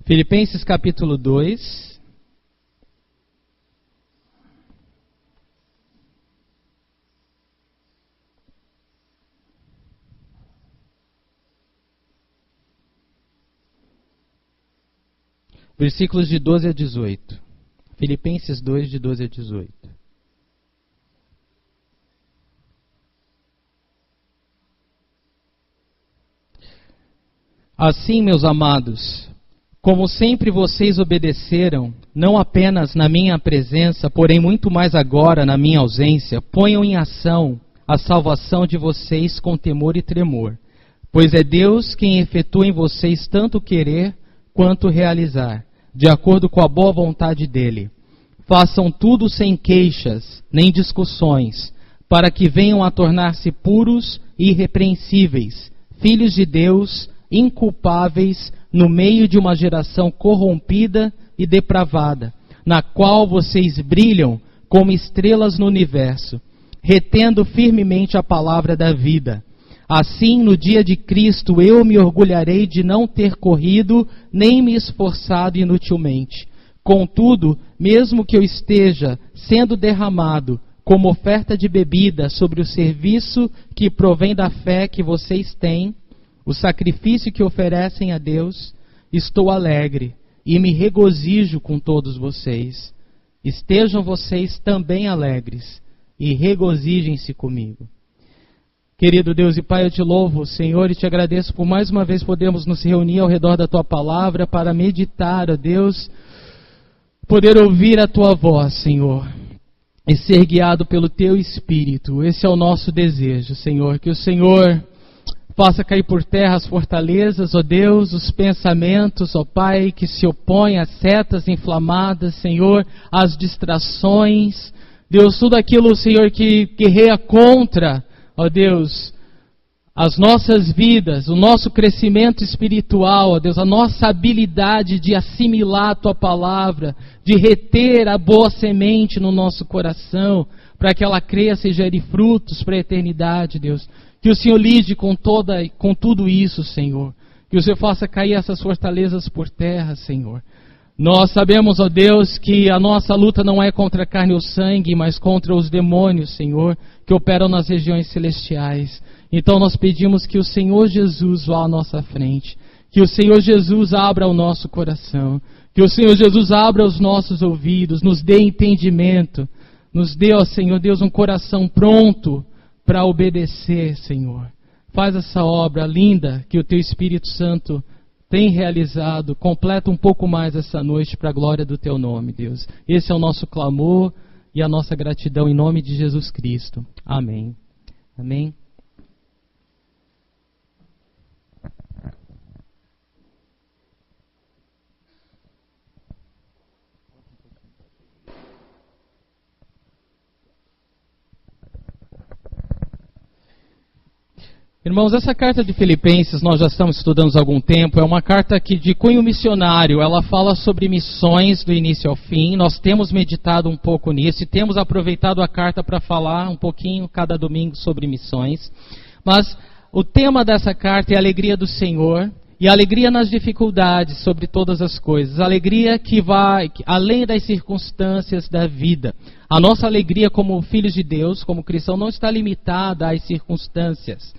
Filipenses capítulo 2. Versículos de 12 a 18. Filipenses 2, de 12 a 18. Assim, meus amados, como sempre vocês obedeceram, não apenas na minha presença, porém muito mais agora na minha ausência, ponham em ação a salvação de vocês com temor e tremor, pois é Deus quem efetua em vocês tanto querer quanto realizar, de acordo com a boa vontade dele. Façam tudo sem queixas, nem discussões, para que venham a tornar-se puros e irrepreensíveis, filhos de Deus, inculpáveis no meio de uma geração corrompida e depravada, na qual vocês brilham como estrelas no universo, retendo firmemente a palavra da vida. Assim, no dia de Cristo, eu me orgulharei de não ter corrido nem me esforçado inutilmente. Contudo, mesmo que eu esteja sendo derramado como oferta de bebida sobre o serviço que provém da fé que vocês têm, o sacrifício que oferecem a Deus, estou alegre e me regozijo com todos vocês. Estejam vocês também alegres e regozijem-se comigo. Querido Deus e Pai, eu te louvo, Senhor, e te agradeço por mais uma vez podermos nos reunir ao redor da Tua Palavra para meditar, ó Deus, poder ouvir a Tua voz, Senhor, e ser guiado pelo Teu Espírito. Esse é o nosso desejo, Senhor, que o Senhor faça cair por terra as fortalezas, ó Deus, os pensamentos, ó Pai, que se opõem às setas inflamadas, Senhor, às distrações, Deus, tudo aquilo, Senhor, que guerreia contra, ó Deus, as nossas vidas, o nosso crescimento espiritual, ó Deus, a nossa habilidade de assimilar a Tua Palavra, de reter a boa semente no nosso coração, para que ela cresça e gere frutos para a eternidade, Deus. Que o Senhor lide com tudo isso, Senhor. Que o Senhor faça cair essas fortalezas por terra, Senhor. Nós sabemos, ó Deus, que a nossa luta não é contra a carne ou sangue, mas contra os demônios, Senhor, que operam nas regiões celestiais. Então nós pedimos que o Senhor Jesus vá à nossa frente. Que o Senhor Jesus abra o nosso coração. Que o Senhor Jesus abra os nossos ouvidos, nos dê entendimento. Nos dê, ó Senhor Deus, um coração pronto para obedecer, Senhor. Faz essa obra linda que o Teu Espírito Santo tem realizado. Completa um pouco mais essa noite para a glória do Teu nome, Deus. Esse é o nosso clamor e a nossa gratidão em nome de Jesus Cristo. Amém. Amém. Irmãos, essa carta de Filipenses nós já estamos estudando há algum tempo, é uma carta que de cunho missionário, ela fala sobre missões do início ao fim, nós temos meditado um pouco nisso e temos aproveitado a carta para falar um pouquinho cada domingo sobre missões, mas o tema dessa carta é a alegria do Senhor e a alegria nas dificuldades sobre todas as coisas, a alegria que vai além das circunstâncias da vida. A nossa alegria como filhos de Deus, como cristãos, não está limitada às circunstâncias.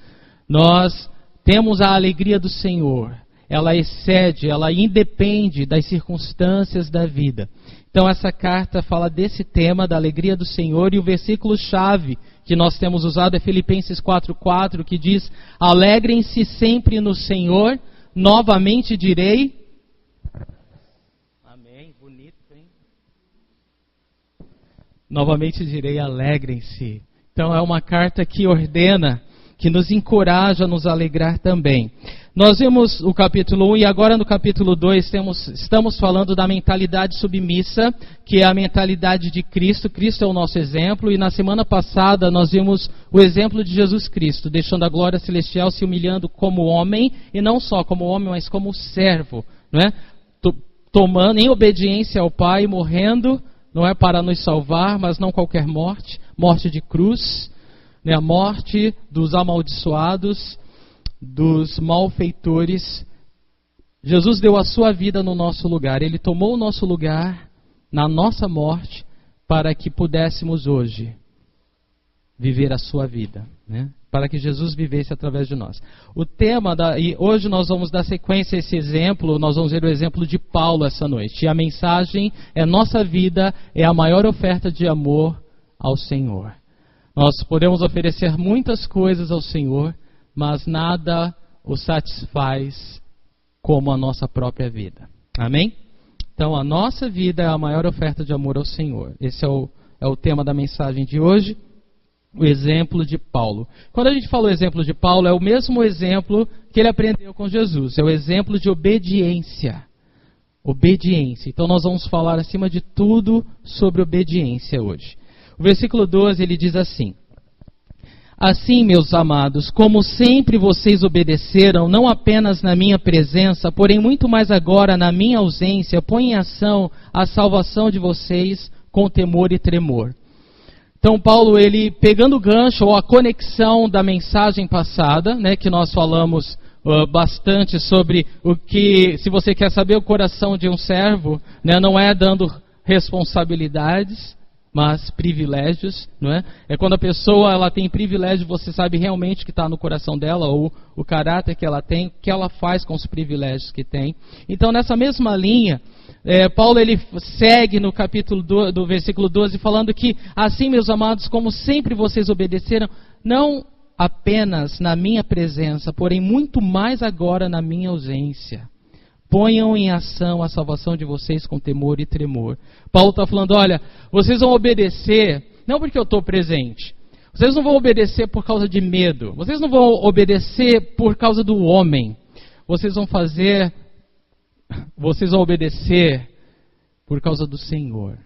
Nós temos a alegria do Senhor, ela excede, ela independe das circunstâncias da vida. Então essa carta fala desse tema, da alegria do Senhor, e o versículo-chave que nós temos usado é Filipenses 4:4, que diz: alegrem-se sempre no Senhor, novamente direi... Amém, bonito, hein? Novamente direi, alegrem-se. Então é uma carta que ordena, que nos encoraja a nos alegrar também. Nós vimos o capítulo 1 e agora no capítulo 2 estamos falando da mentalidade submissa, que é a mentalidade de Cristo. Cristo é o nosso exemplo, e na semana passada nós vimos o exemplo de Jesus Cristo, deixando a glória celestial, se humilhando como homem, e não só como homem, mas como servo, não é? Tomando em obediência ao Pai, morrendo, não é para nos salvar, mas não qualquer morte, morte de cruz, a morte dos amaldiçoados, dos malfeitores, Jesus deu a sua vida no nosso lugar. Ele tomou o nosso lugar na nossa morte para que pudéssemos hoje viver a sua vida, né? Para que Jesus vivesse através de nós. O tema e hoje nós vamos dar sequência a esse exemplo. Nós vamos ver o exemplo de Paulo essa noite. E a mensagem é: nossa vida é a maior oferta de amor ao Senhor. Nós podemos oferecer muitas coisas ao Senhor, mas nada o satisfaz como a nossa própria vida. Amém? Então a nossa vida é a maior oferta de amor ao Senhor. Esse é o tema da mensagem de hoje. O exemplo de Paulo. Quando a gente fala o exemplo de Paulo, é o mesmo exemplo que ele aprendeu com Jesus. É o exemplo de obediência. Obediência. Então nós vamos falar acima de tudo sobre obediência hoje. O versículo 12 ele diz assim: assim, meus amados, como sempre vocês obedeceram, não apenas na minha presença, porém muito mais agora na minha ausência, põe em ação a salvação de vocês com temor e tremor. Então Paulo, ele pegando o gancho ou a conexão da mensagem passada, né, que nós falamos bastante sobre o que, se você quer saber o coração de um servo, né, não é dando responsabilidades, mas privilégios, não é? É quando a pessoa ela tem privilégio, você sabe realmente o que está no coração dela, ou o caráter que ela tem, o que ela faz com os privilégios que tem. Então nessa mesma linha, Paulo ele segue no capítulo do versículo 12 falando que assim, meus amados, como sempre vocês obedeceram, não apenas na minha presença, porém muito mais agora na minha ausência. Ponham em ação a salvação de vocês com temor e tremor. Paulo está falando, olha, vocês vão obedecer, não porque eu estou presente. Vocês não vão obedecer por causa de medo. Vocês não vão obedecer por causa do homem. Vocês vão obedecer por causa do Senhor.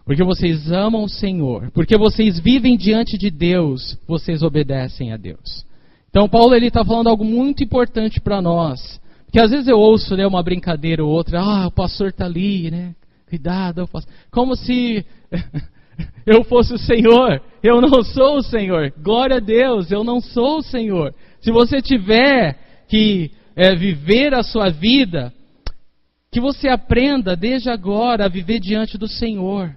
Porque vocês amam o Senhor. Porque vocês vivem diante de Deus, vocês obedecem a Deus. Então Paulo está falando algo muito importante para nós. Porque às vezes eu ouço, né, uma brincadeira ou outra, o pastor está ali, né? Cuidado, como se eu fosse o Senhor. Eu não sou o Senhor. Glória a Deus, eu não sou o Senhor. Se você tiver que viver a sua vida, que você aprenda desde agora a viver diante do Senhor.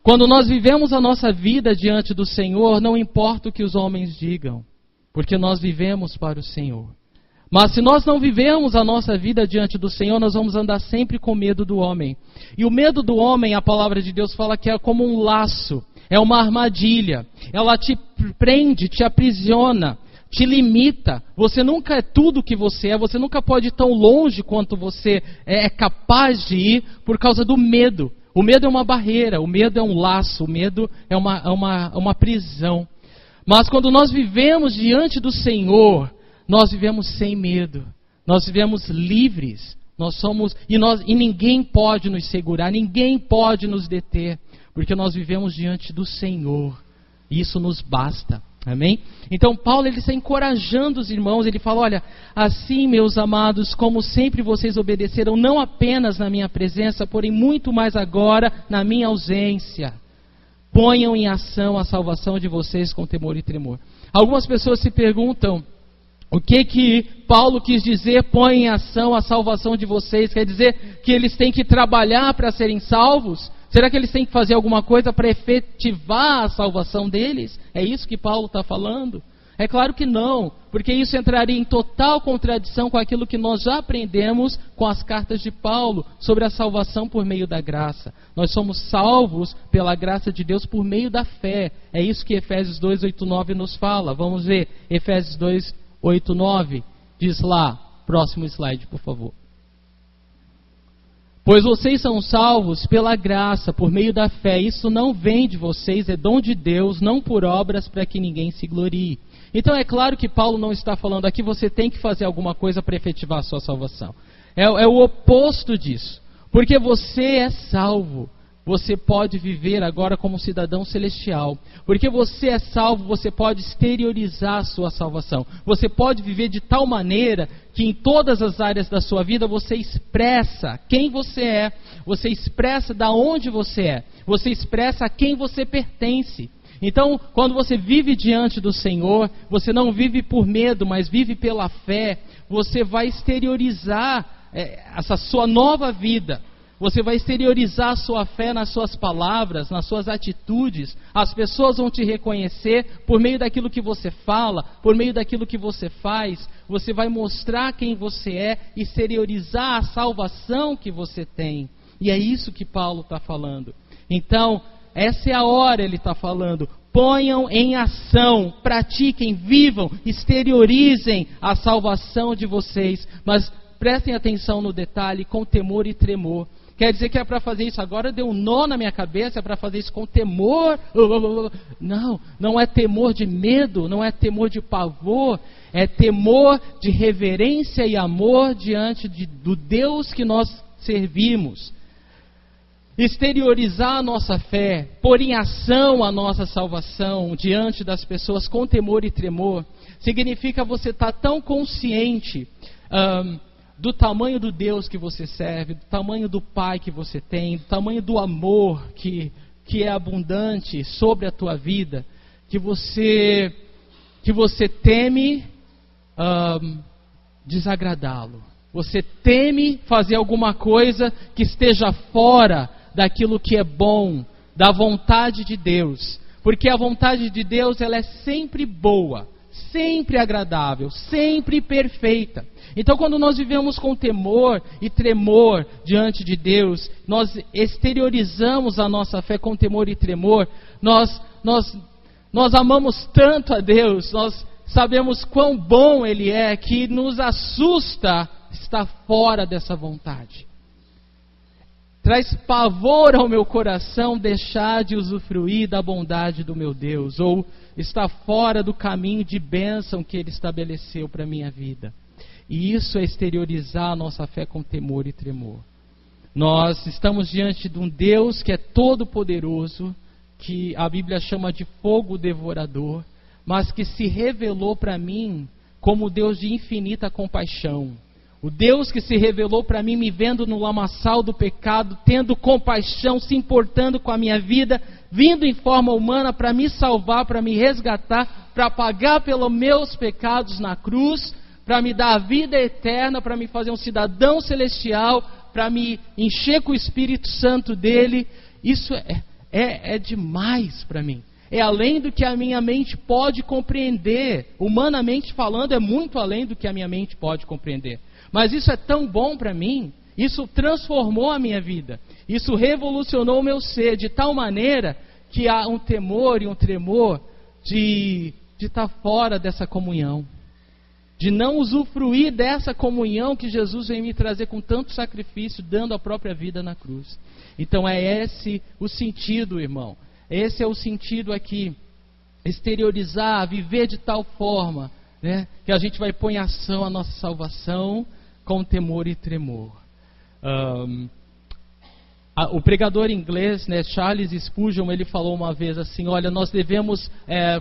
Quando nós vivemos a nossa vida diante do Senhor, não importa o que os homens digam, porque nós vivemos para o Senhor. Mas se nós não vivemos a nossa vida diante do Senhor, nós vamos andar sempre com medo do homem. E o medo do homem, a palavra de Deus fala que é como um laço, é uma armadilha. Ela te prende, te aprisiona, te limita. Você nunca é tudo o que você é, você nunca pode ir tão longe quanto você é capaz de ir por causa do medo. O medo é uma barreira, o medo é um laço, o medo é uma prisão. Mas quando nós vivemos diante do Senhor, nós vivemos sem medo, nós vivemos livres, e ninguém pode nos segurar, ninguém pode nos deter, porque nós vivemos diante do Senhor, e isso nos basta, amém? Então Paulo ele está encorajando os irmãos, ele fala, olha, assim meus amados, como sempre vocês obedeceram, não apenas na minha presença, porém muito mais agora na minha ausência, ponham em ação a salvação de vocês com temor e tremor. Algumas pessoas se perguntam, o que Paulo quis dizer, põe em ação a salvação de vocês? Quer dizer que eles têm que trabalhar para serem salvos? Será que eles têm que fazer alguma coisa para efetivar a salvação deles? É isso que Paulo está falando? É claro que não, porque isso entraria em total contradição com aquilo que nós já aprendemos com as cartas de Paulo sobre a salvação por meio da graça. Nós somos salvos pela graça de Deus por meio da fé. É isso que Efésios 2, 8, 9 nos fala. Vamos ver, Efésios 2, 8, 9, diz lá, próximo slide, por favor. Pois vocês são salvos pela graça, por meio da fé. Isso não vem de vocês, é dom de Deus, não por obras para que ninguém se glorie. Então é claro que Paulo não está falando aqui, você tem que fazer alguma coisa para efetivar a sua salvação. É o oposto disso. Porque você é salvo. Você pode viver agora como cidadão celestial. Porque você é salvo, você pode exteriorizar a sua salvação. Você pode viver de tal maneira que em todas as áreas da sua vida você expressa quem você é. Você expressa da onde você é. Você expressa a quem você pertence. Então, quando você vive diante do Senhor, você não vive por medo, mas vive pela fé. Você vai exteriorizar essa sua nova vida. Você vai exteriorizar a sua fé nas suas palavras, nas suas atitudes. As pessoas vão te reconhecer por meio daquilo que você fala, por meio daquilo que você faz. Você vai mostrar quem você é, exteriorizar a salvação que você tem. E é isso que Paulo está falando. Então, essa é a hora, ele está falando. Ponham em ação, pratiquem, vivam, exteriorizem a salvação de vocês. Mas prestem atenção no detalhe, com temor e tremor. Quer dizer que é para fazer isso agora, deu um nó na minha cabeça, é para fazer isso com temor. Não, não é temor de medo, não é temor de pavor, é temor de reverência e amor diante do Deus que nós servimos. Exteriorizar a nossa fé, pôr em ação a nossa salvação diante das pessoas com temor e tremor, significa você estar tão consciente do tamanho do Deus que você serve, do tamanho do Pai que você tem, do tamanho do amor que é abundante sobre a tua vida, que você teme desagradá-lo. Você teme fazer alguma coisa que esteja fora daquilo que é bom, da vontade de Deus. Porque a vontade de Deus, ela é sempre boa, sempre agradável, sempre perfeita. Então, quando nós vivemos com temor e tremor diante de Deus, nós exteriorizamos a nossa fé com temor e tremor, nós amamos tanto a Deus, nós sabemos quão bom Ele é, que nos assusta estar fora dessa vontade. Traz pavor ao meu coração deixar de usufruir da bondade do meu Deus, ou estar fora do caminho de bênção que Ele estabeleceu para a minha vida. E isso é exteriorizar a nossa fé com temor e tremor. Nós estamos diante de um Deus que é todo poderoso, que a Bíblia chama de fogo devorador, mas que se revelou para mim como Deus de infinita compaixão. O Deus que se revelou para mim, me vendo no lamaçal do pecado, tendo compaixão, se importando com a minha vida, vindo em forma humana para me salvar, para me resgatar, para pagar pelos meus pecados na cruz, para me dar a vida eterna, para me fazer um cidadão celestial, para me encher com o Espírito Santo dele. Isso é demais para mim. É além do que a minha mente pode compreender. Humanamente falando, é muito além do que a minha mente pode compreender. Mas isso é tão bom para mim, isso transformou a minha vida, isso revolucionou o meu ser, de tal maneira que há um temor e um tremor de estar fora dessa comunhão, de não usufruir dessa comunhão que Jesus veio me trazer com tanto sacrifício, dando a própria vida na cruz. Então é esse o sentido, irmão, esse é o sentido aqui, exteriorizar, viver de tal forma, né, que a gente vai pôr em ação a nossa salvação com temor e tremor. O pregador inglês, né, Charles Spurgeon, ele falou uma vez assim: olha, nós devemos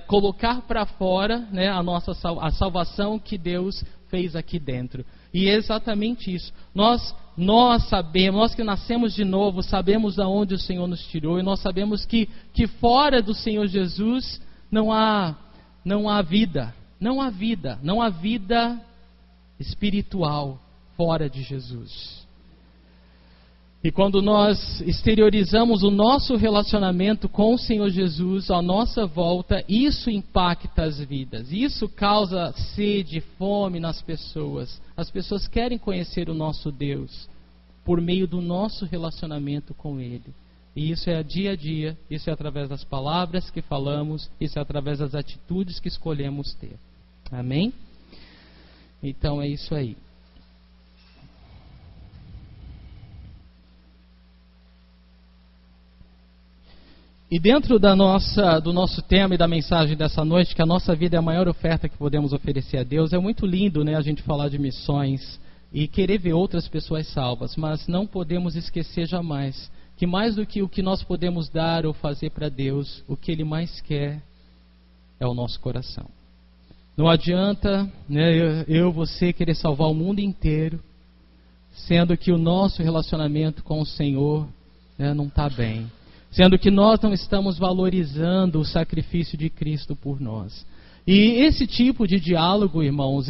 colocar para fora, né, a salvação que Deus fez aqui dentro. E é exatamente isso. Nós sabemos, nós que nascemos de novo, sabemos de onde o Senhor nos tirou, e nós sabemos que fora do Senhor Jesus não há vida, não há vida espiritual fora de Jesus. E quando nós exteriorizamos o nosso relacionamento com o Senhor Jesus à nossa volta, isso impacta as vidas. Isso causa sede, fome nas pessoas. As pessoas querem conhecer o nosso Deus por meio do nosso relacionamento com Ele. E isso é dia a dia, isso é através das palavras que falamos, isso é através das atitudes que escolhemos ter. Amém? Então é isso aí. E dentro do nosso tema e da mensagem dessa noite, que a nossa vida é a maior oferta que podemos oferecer a Deus, é muito lindo, né, a gente falar de missões e querer ver outras pessoas salvas, mas não podemos esquecer jamais que mais do que o que nós podemos dar ou fazer para Deus, o que Ele mais quer é o nosso coração. Não adianta, né, você querer salvar o mundo inteiro, sendo que o nosso relacionamento com o Senhor, né, não está bem. sendo que nós não estamos valorizando o sacrifício de Cristo por nós. E esse tipo de diálogo, irmãos,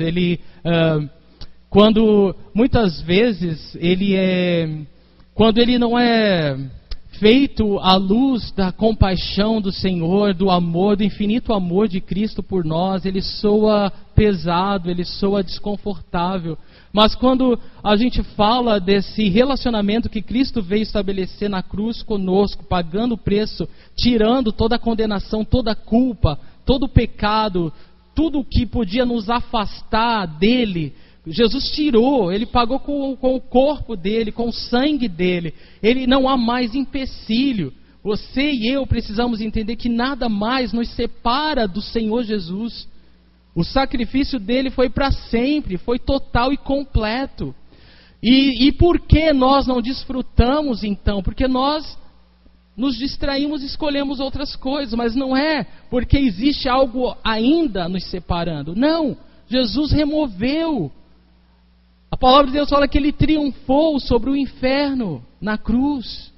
quando muitas vezes quando ele não é feito à luz da compaixão do Senhor, do amor, do infinito amor de Cristo por nós, ele soa pesado, ele soa desconfortável. Mas quando a gente fala desse relacionamento que Cristo veio estabelecer na cruz conosco, pagando o preço, tirando toda a condenação, toda a culpa, todo o pecado, tudo que podia nos afastar dele, Jesus tirou, ele pagou com o corpo dele, com o sangue dele. Ele não há mais empecilho. Você e eu precisamos entender que nada mais nos separa do Senhor Jesus. O sacrifício dele foi para sempre, foi total e completo. E por que nós não desfrutamos então? Porque nós nos distraímos e escolhemos outras coisas, mas não é porque existe algo ainda nos separando. Não, Jesus removeu. A palavra de Deus fala que ele triunfou sobre o inferno na cruz.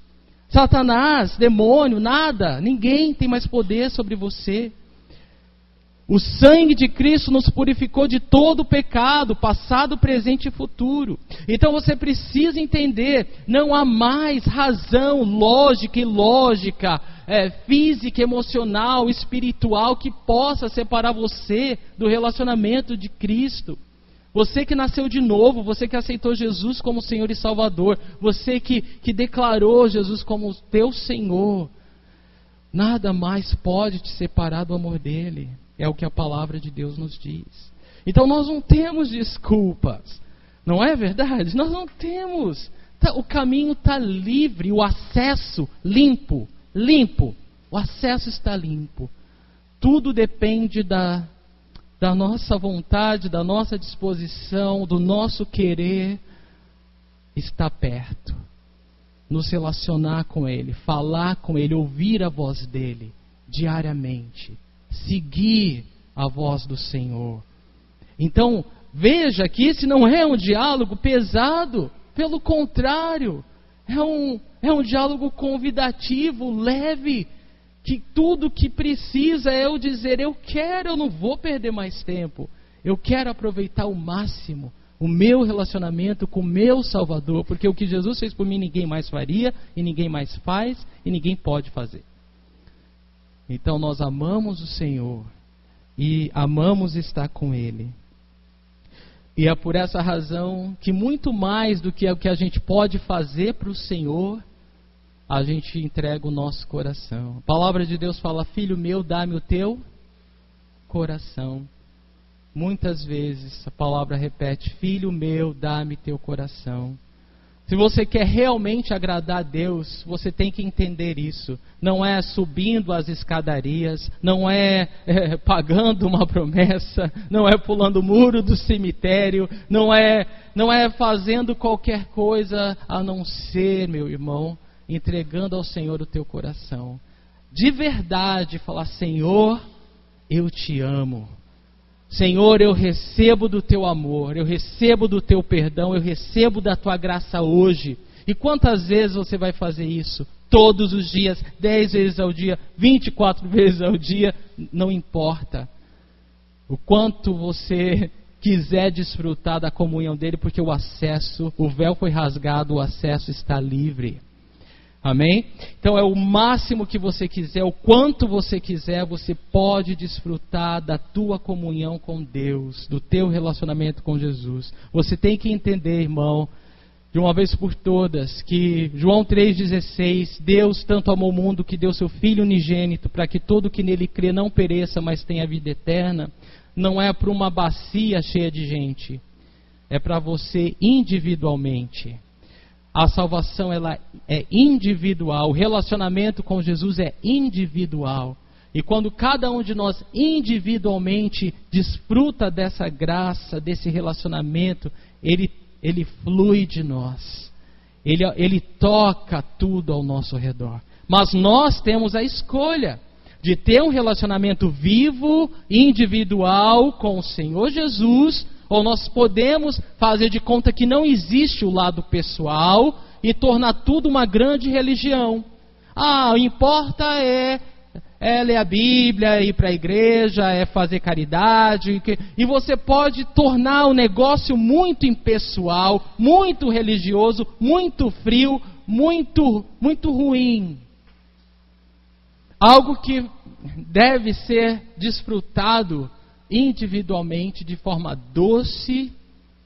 Satanás, demônio, nada, ninguém tem mais poder sobre você. O sangue de Cristo nos purificou de todo o pecado, passado, presente e futuro. Então você precisa entender, não há mais razão lógica e ilógica, física, emocional, espiritual que possa separar você do relacionamento de Cristo. Você que nasceu de novo, você que aceitou Jesus como Senhor e Salvador, você que declarou Jesus como teu Senhor, nada mais pode te separar do amor dele. É o que a palavra de Deus nos diz. Então nós não temos desculpas, não é verdade? Nós não temos. O caminho está livre, o acesso limpo. O acesso está limpo. Tudo depende da nossa vontade, da nossa disposição, do nosso querer estar perto. Nos relacionar com Ele, falar com Ele, ouvir a voz dEle diariamente. Seguir a voz do Senhor. Então, veja que esse não é um diálogo pesado, pelo contrário, é um diálogo convidativo, leve, que tudo que precisa é eu dizer, eu não vou perder mais tempo, eu quero aproveitar ao máximo o meu relacionamento com o meu Salvador, porque o que Jesus fez por mim ninguém mais faria, e ninguém mais faz, e ninguém pode fazer. Então nós amamos o Senhor e amamos estar com Ele. E é por essa razão que muito mais do que o que a gente pode fazer para o Senhor, a gente entrega o nosso coração. A palavra de Deus fala, filho meu, dá-me o teu coração. Muitas vezes a palavra repete, filho meu, dá-me teu coração. Se você quer realmente agradar a Deus, você tem que entender isso. Não é subindo as escadarias, não é pagando uma promessa, não é pulando o muro do cemitério, não é fazendo qualquer coisa a não ser, meu irmão, entregando ao Senhor o teu coração. De verdade, falar, Senhor, eu te amo. Senhor, eu recebo do teu amor, eu recebo do teu perdão, eu recebo da tua graça hoje. E quantas vezes você vai fazer isso? Todos os dias, 10 vezes ao dia, 24 vezes ao dia, não importa. O quanto você quiser desfrutar da comunhão dele, porque o véu foi rasgado, o acesso está livre. Amém? Então é o máximo que você quiser, o quanto você quiser, você pode desfrutar da tua comunhão com Deus, do teu relacionamento com Jesus. Você tem que entender, irmão, de uma vez por todas, que João 3,16, Deus tanto amou o mundo que deu seu Filho unigênito, para que todo que nele crê não pereça, mas tenha vida eterna, não é para uma bacia cheia de gente, é para você individualmente. A salvação ela é individual, o relacionamento com Jesus é individual. E quando cada um de nós individualmente desfruta dessa graça, desse relacionamento, ele flui de nós. Ele toca tudo ao nosso redor. Mas nós temos a escolha de ter um relacionamento vivo, individual com o Senhor Jesus, ou nós podemos fazer de conta que não existe o lado pessoal e tornar tudo uma grande religião. O importa é ler a Bíblia, ir para a igreja, é fazer caridade. E você pode tornar o negócio muito impessoal, muito religioso, muito frio, muito ruim. Algo que deve ser desfrutado individualmente, de forma doce,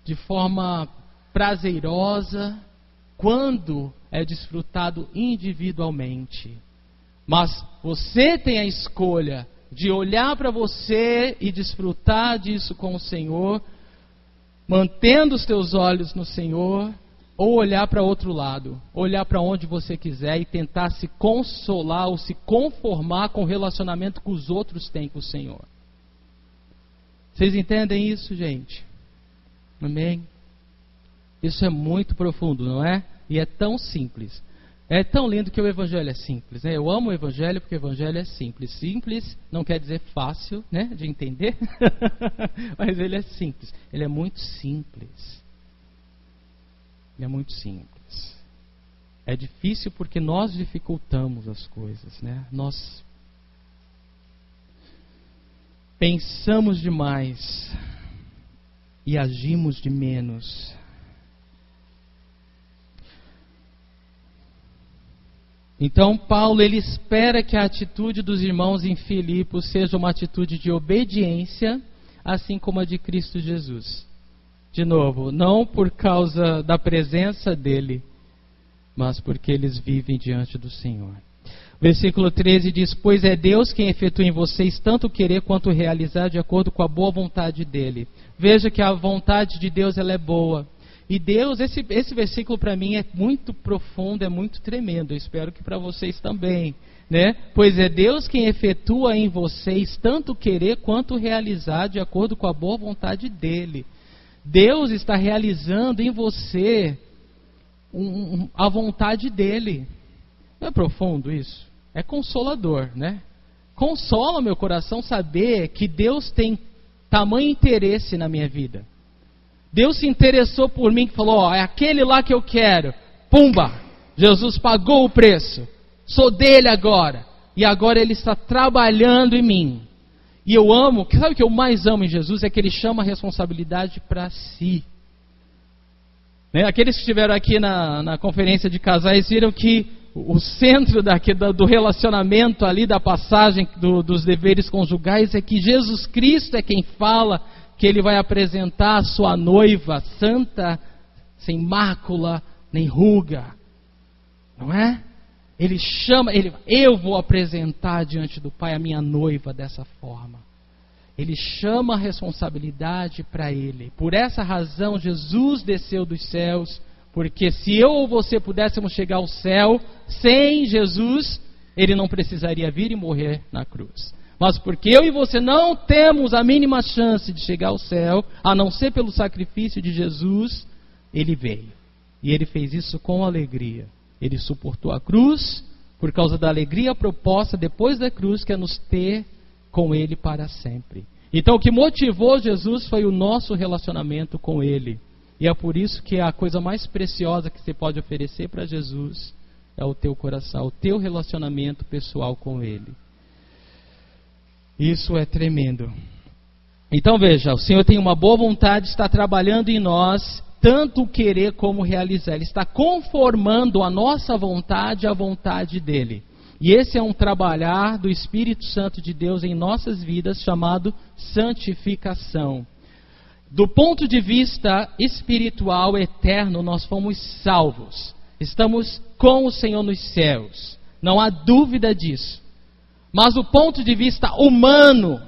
de forma prazerosa, quando é desfrutado individualmente. Mas você tem a escolha de olhar para você e desfrutar disso com o Senhor, mantendo os teus olhos no Senhor, ou olhar para outro lado, olhar para onde você quiser e tentar se consolar ou se conformar com o relacionamento que os outros têm com o Senhor. Vocês entendem isso, gente? Amém? Isso é muito profundo, não é? E é tão simples. É tão lindo que o Evangelho é simples, né? Eu amo o Evangelho porque o Evangelho é simples. Simples não quer dizer fácil, né, de entender, mas ele é simples. Ele é muito simples. Ele é muito simples. É difícil porque nós dificultamos as coisas, né? Nós pensamos demais e agimos de menos. Então Paulo, ele espera que a atitude dos irmãos em Filipos seja uma atitude de obediência, assim como a de Cristo Jesus. De novo, não por causa da presença dele, mas porque eles vivem diante do Senhor. Versículo 13 diz: pois é Deus quem efetua em vocês tanto querer quanto realizar de acordo com a boa vontade dele. Veja que a vontade de Deus, ela é boa. E Deus, esse versículo para mim é muito profundo, é muito tremendo. Eu espero que para vocês também, né? Pois é Deus quem efetua em vocês tanto querer quanto realizar de acordo com a boa vontade dele. Deus está realizando em você a vontade dele. Não é profundo isso? É consolador, né? Consola meu coração saber que Deus tem tamanho interesse na minha vida. Deus se interessou por mim, que falou, é aquele lá que eu quero. Pumba! Jesus pagou o preço. Sou dele agora. E agora ele está trabalhando em mim. E eu amo, sabe o que eu mais amo em Jesus? É que ele chama a responsabilidade para si. Né? Aqueles que estiveram aqui na conferência de casais viram que o centro do relacionamento ali, da passagem dos deveres conjugais, é que Jesus Cristo é quem fala que ele vai apresentar a sua noiva santa, sem mácula, nem ruga. Não é? Ele chama, eu vou apresentar diante do Pai a minha noiva dessa forma. Ele chama a responsabilidade para ele. Por essa razão, Jesus desceu dos céus, porque se eu ou você pudéssemos chegar ao céu sem Jesus, ele não precisaria vir e morrer na cruz. Mas porque eu e você não temos a mínima chance de chegar ao céu, a não ser pelo sacrifício de Jesus, ele veio. E ele fez isso com alegria. Ele suportou a cruz por causa da alegria proposta depois da cruz, que é nos ter com ele para sempre. Então o que motivou Jesus foi o nosso relacionamento com ele. E é por isso que a coisa mais preciosa que você pode oferecer para Jesus é o teu coração, o teu relacionamento pessoal com ele. Isso é tremendo. Então veja, o Senhor tem uma boa vontade, está trabalhando em nós, tanto o querer como realizar. Ele está conformando a nossa vontade à vontade dele. E esse é um trabalhar do Espírito Santo de Deus em nossas vidas, chamado santificação. Do ponto de vista espiritual eterno, nós fomos salvos. Estamos com o Senhor nos céus. Não há dúvida disso. Mas do ponto de vista humano,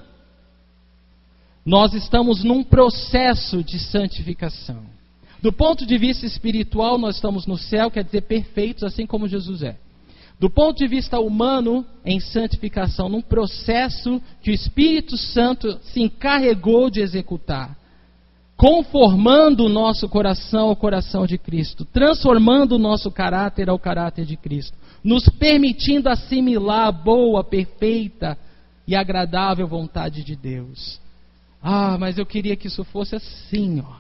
nós estamos num processo de santificação. Do ponto de vista espiritual, nós estamos no céu, quer dizer perfeitos, assim como Jesus é. Do ponto de vista humano, em santificação, num processo que o Espírito Santo se encarregou de executar, conformando o nosso coração ao coração de Cristo, transformando o nosso caráter ao caráter de Cristo, nos permitindo assimilar a boa, perfeita e agradável vontade de Deus. Mas eu queria que isso fosse assim, ó.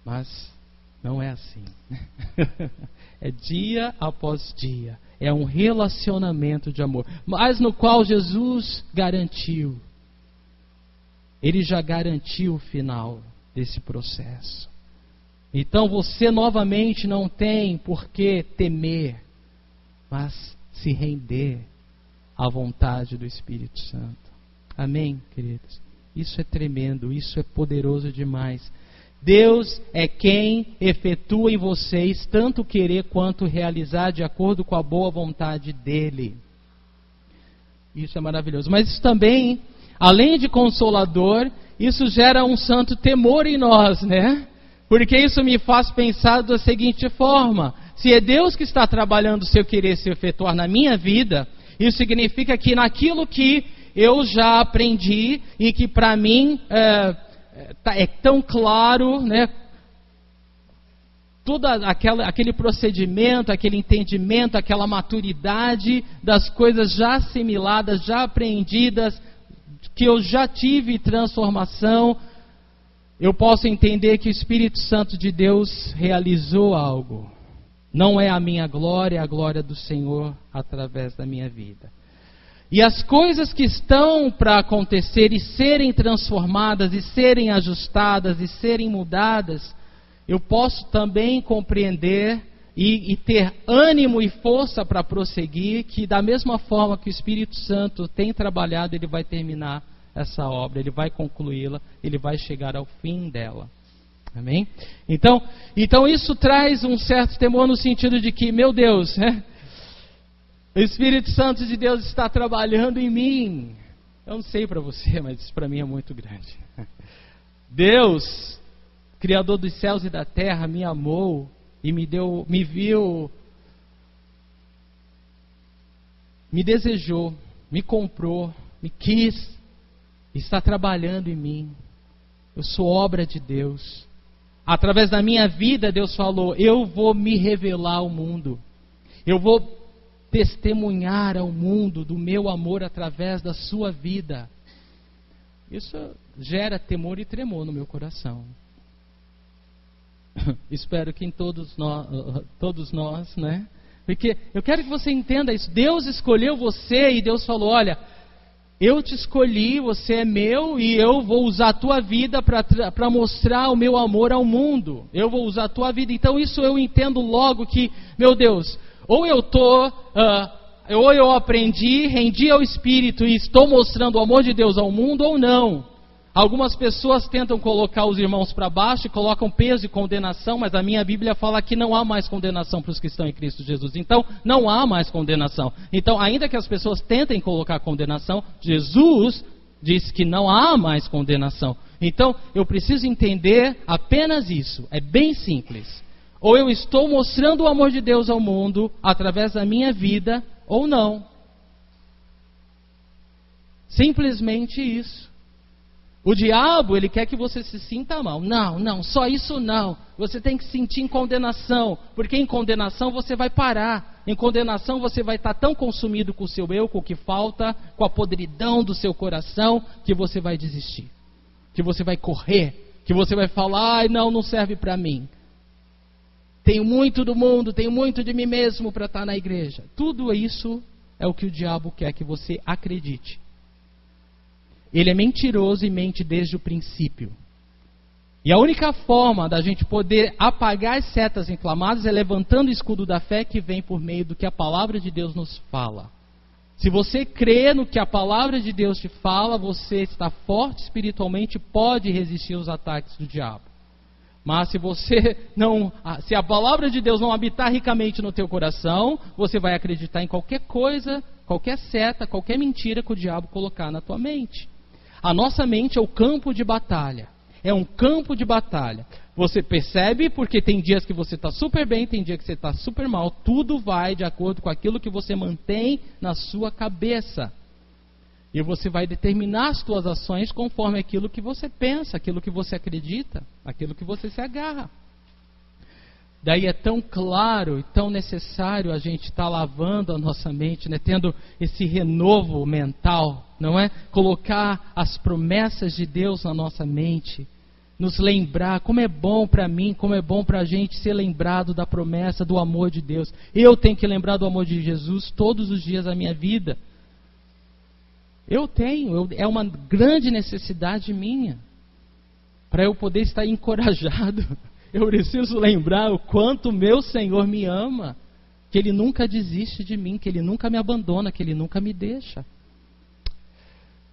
Mas Não é assim. É dia após dia. É um relacionamento de amor, mas no qual Jesus garantiu. Ele já garantiu o final desse processo. Então você novamente não tem por que temer, mas se render à vontade do Espírito Santo. Amém, queridos? Isso é tremendo, isso é poderoso demais. Deus é quem efetua em vocês tanto querer quanto realizar de acordo com a boa vontade dEle. Isso é maravilhoso. Mas isso também, além de consolador, isso gera um santo temor em nós, né? Porque isso me faz pensar da seguinte forma: se é Deus que está trabalhando o seu querer se efetuar na minha vida, isso significa que naquilo que eu já aprendi e que para mim é tão claro, né? Todo aquele procedimento, aquele entendimento, aquela maturidade das coisas já assimiladas, já aprendidas, que eu já tive transformação, eu posso entender que o Espírito Santo de Deus realizou algo. Não é a minha glória, é a glória do Senhor através da minha vida. E as coisas que estão para acontecer e serem transformadas, e serem ajustadas, e serem mudadas, eu posso também compreender e ter ânimo e força para prosseguir, que da mesma forma que o Espírito Santo tem trabalhado, ele vai terminar essa obra, ele vai concluí-la, ele vai chegar ao fim dela. Amém? Então isso traz um certo temor no sentido de que, meu Deus, né? O Espírito Santo de Deus está trabalhando em mim. Eu não sei para você, mas isso para mim é muito grande. Deus, Criador dos céus e da terra, me amou e me viu, me desejou, me comprou, me quis, está trabalhando em mim. Eu sou obra de Deus. Através da minha vida, Deus falou: eu vou me revelar ao mundo. Eu vou testemunhar ao mundo do meu amor através da sua vida. Isso gera temor e tremor no meu coração. Espero que em todos nós, né? Porque eu quero que você entenda isso. Deus escolheu você e Deus falou: olha, eu te escolhi, você é meu, e eu vou usar a tua vida para mostrar o meu amor ao mundo. Eu vou usar a tua vida. Então isso eu entendo logo que, meu Deus, ou eu aprendi, rendi ao Espírito e estou mostrando o amor de Deus ao mundo, ou não. Algumas pessoas tentam colocar os irmãos para baixo e colocam peso e condenação, mas a minha Bíblia fala que não há mais condenação para os que estão em Cristo Jesus. Então, não há mais condenação. Então, ainda que as pessoas tentem colocar condenação, Jesus disse que não há mais condenação. Então, eu preciso entender apenas isso. É bem simples. Ou eu estou mostrando o amor de Deus ao mundo através da minha vida, ou não. Simplesmente isso. O diabo, ele quer que você se sinta mal. Não, só isso não. Você tem que sentir em condenação, porque em condenação você vai parar. Em condenação você vai estar tão consumido com o seu eu, com o que falta, com a podridão do seu coração, que você vai desistir. Que você vai correr, que você vai falar: não serve para mim. Tenho muito do mundo, tenho muito de mim mesmo para estar na igreja. Tudo isso é o que o diabo quer que você acredite. Ele é mentiroso e mente desde o princípio. E a única forma da gente poder apagar as setas inflamadas é levantando o escudo da fé, que vem por meio do que a palavra de Deus nos fala. Se você crê no que a palavra de Deus te fala, você está forte espiritualmente, pode resistir aos ataques do diabo. Mas se a palavra de Deus não habitar ricamente no teu coração, você vai acreditar em qualquer coisa, qualquer seta, qualquer mentira que o diabo colocar na tua mente. A nossa mente é o campo de batalha. É um campo de batalha. Você percebe, porque tem dias que você está super bem, tem dias que você está super mal. Tudo vai de acordo com aquilo que você mantém na sua cabeça. E você vai determinar as suas ações conforme aquilo que você pensa, aquilo que você acredita, aquilo que você se agarra. Daí é tão claro e tão necessário a gente estar lavando a nossa mente, né? Tendo esse renovo mental, não é? Colocar as promessas de Deus na nossa mente. nos lembrar como é bom para mim, como é bom para a gente ser lembrado da promessa, do amor de Deus. Eu tenho que lembrar do amor de Jesus todos os dias da minha vida. É uma grande necessidade minha. Para eu poder estar encorajado, eu preciso lembrar o quanto meu Senhor me ama, que Ele nunca desiste de mim, que Ele nunca me abandona, que Ele nunca me deixa.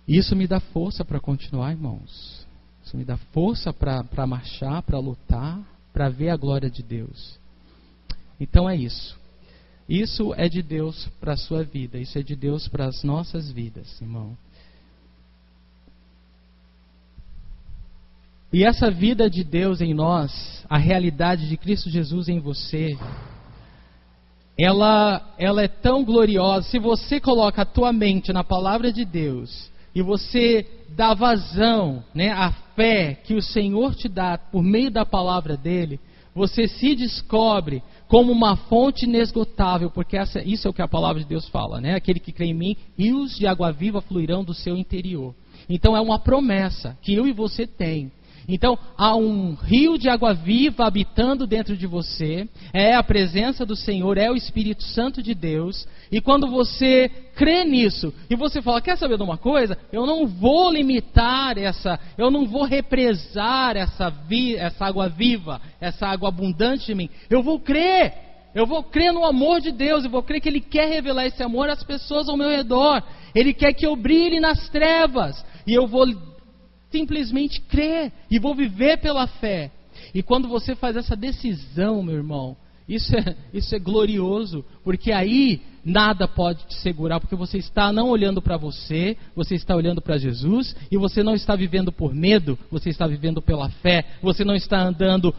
Isso me dá força para continuar, irmãos. Isso me dá força para marchar, para lutar, para ver a glória de Deus. Então é isso. Isso é de Deus para a sua vida. Isso é de Deus para as nossas vidas, irmão. E essa vida de Deus em nós, a realidade de Cristo Jesus em você, ela é tão gloriosa. Se você coloca a tua mente na palavra de Deus e você dá vazão, né, à fé que o Senhor te dá por meio da palavra dele, você se descobre como uma fonte inesgotável, porque isso é o que a palavra de Deus fala, né? Aquele que crê em mim, rios de água viva fluirão do seu interior. Então é uma promessa que eu e você tem. Então há um rio de água viva habitando dentro de você, é a presença do Senhor, é o Espírito Santo de Deus, e quando você crê nisso, e você fala, quer saber de uma coisa? Eu não vou limitar eu não vou represar essa água viva, essa água abundante de mim, eu vou crer no amor de Deus, eu vou crer que Ele quer revelar esse amor às pessoas ao meu redor, Ele quer que eu brilhe nas trevas, e eu vou simplesmente crer e vou viver pela fé. E quando você faz essa decisão, meu irmão, isso é glorioso, porque aí nada pode te segurar, porque você está não olhando para você está olhando para Jesus, e você não está vivendo por medo, você está vivendo pela fé, você não está andando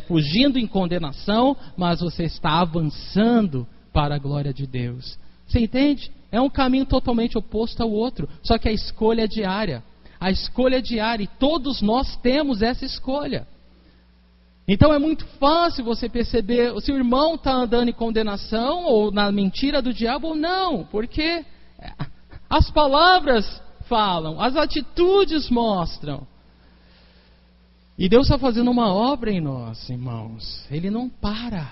fugindo em condenação, mas você está avançando para a glória de Deus. Você entende? É um caminho totalmente oposto ao outro, só que a escolha é diária. A escolha é diária, e todos nós temos essa escolha. Então é muito fácil você perceber se o irmão está andando em condenação, ou na mentira do diabo, ou não. Porque as palavras falam, as atitudes mostram. E Deus está fazendo uma obra em nós, irmãos. Ele não para.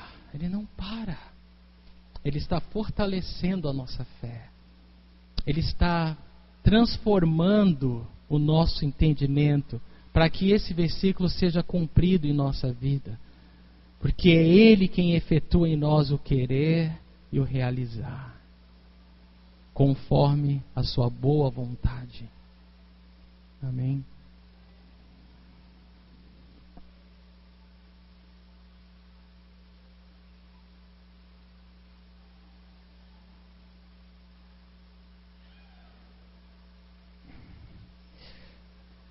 Ele está fortalecendo a nossa fé. Ele está transformando o nosso entendimento, para que esse versículo seja cumprido em nossa vida, porque é Ele quem efetua em nós o querer e o realizar, conforme a sua boa vontade. Amém?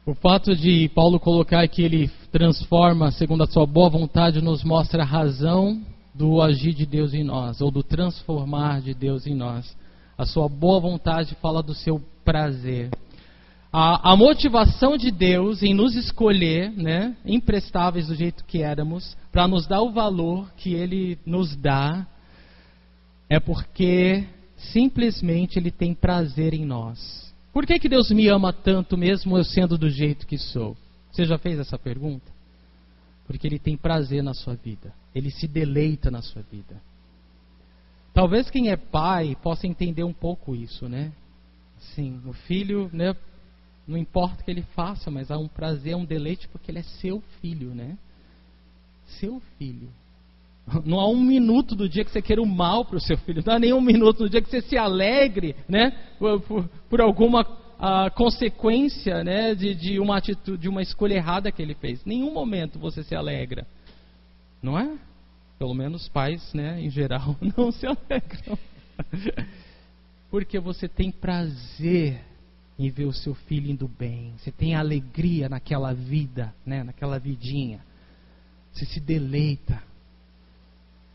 O fato de Paulo colocar que ele transforma segundo a sua boa vontade nos mostra a razão do agir de Deus em nós, ou do transformar de Deus em nós. A sua boa vontade fala do seu prazer. A motivação de Deus em nos escolher, né, imprestáveis do jeito que éramos, para nos dar o valor que Ele nos dá, é porque simplesmente Ele tem prazer em nós. Por que Deus me ama tanto mesmo eu sendo do jeito que sou? Você já fez essa pergunta? Porque Ele tem prazer na sua vida. Ele se deleita na sua vida. Talvez quem é pai possa entender um pouco isso, né? Sim, o filho, né, não importa o que ele faça, mas há um prazer, um deleite, porque ele é seu filho, né? Seu filho. Não há um minuto do dia que você queira o mal para o seu filho. Não há nenhum minuto do dia que você se alegre, né, por alguma consequência, né, de uma atitude, de uma escolha errada que ele fez. Nenhum momento você se alegra, não é? Pelo menos pais, né, em geral, não se alegram. Porque você tem prazer em ver o seu filho indo bem. Você tem alegria naquela vida, né, naquela vidinha. Você se deleita.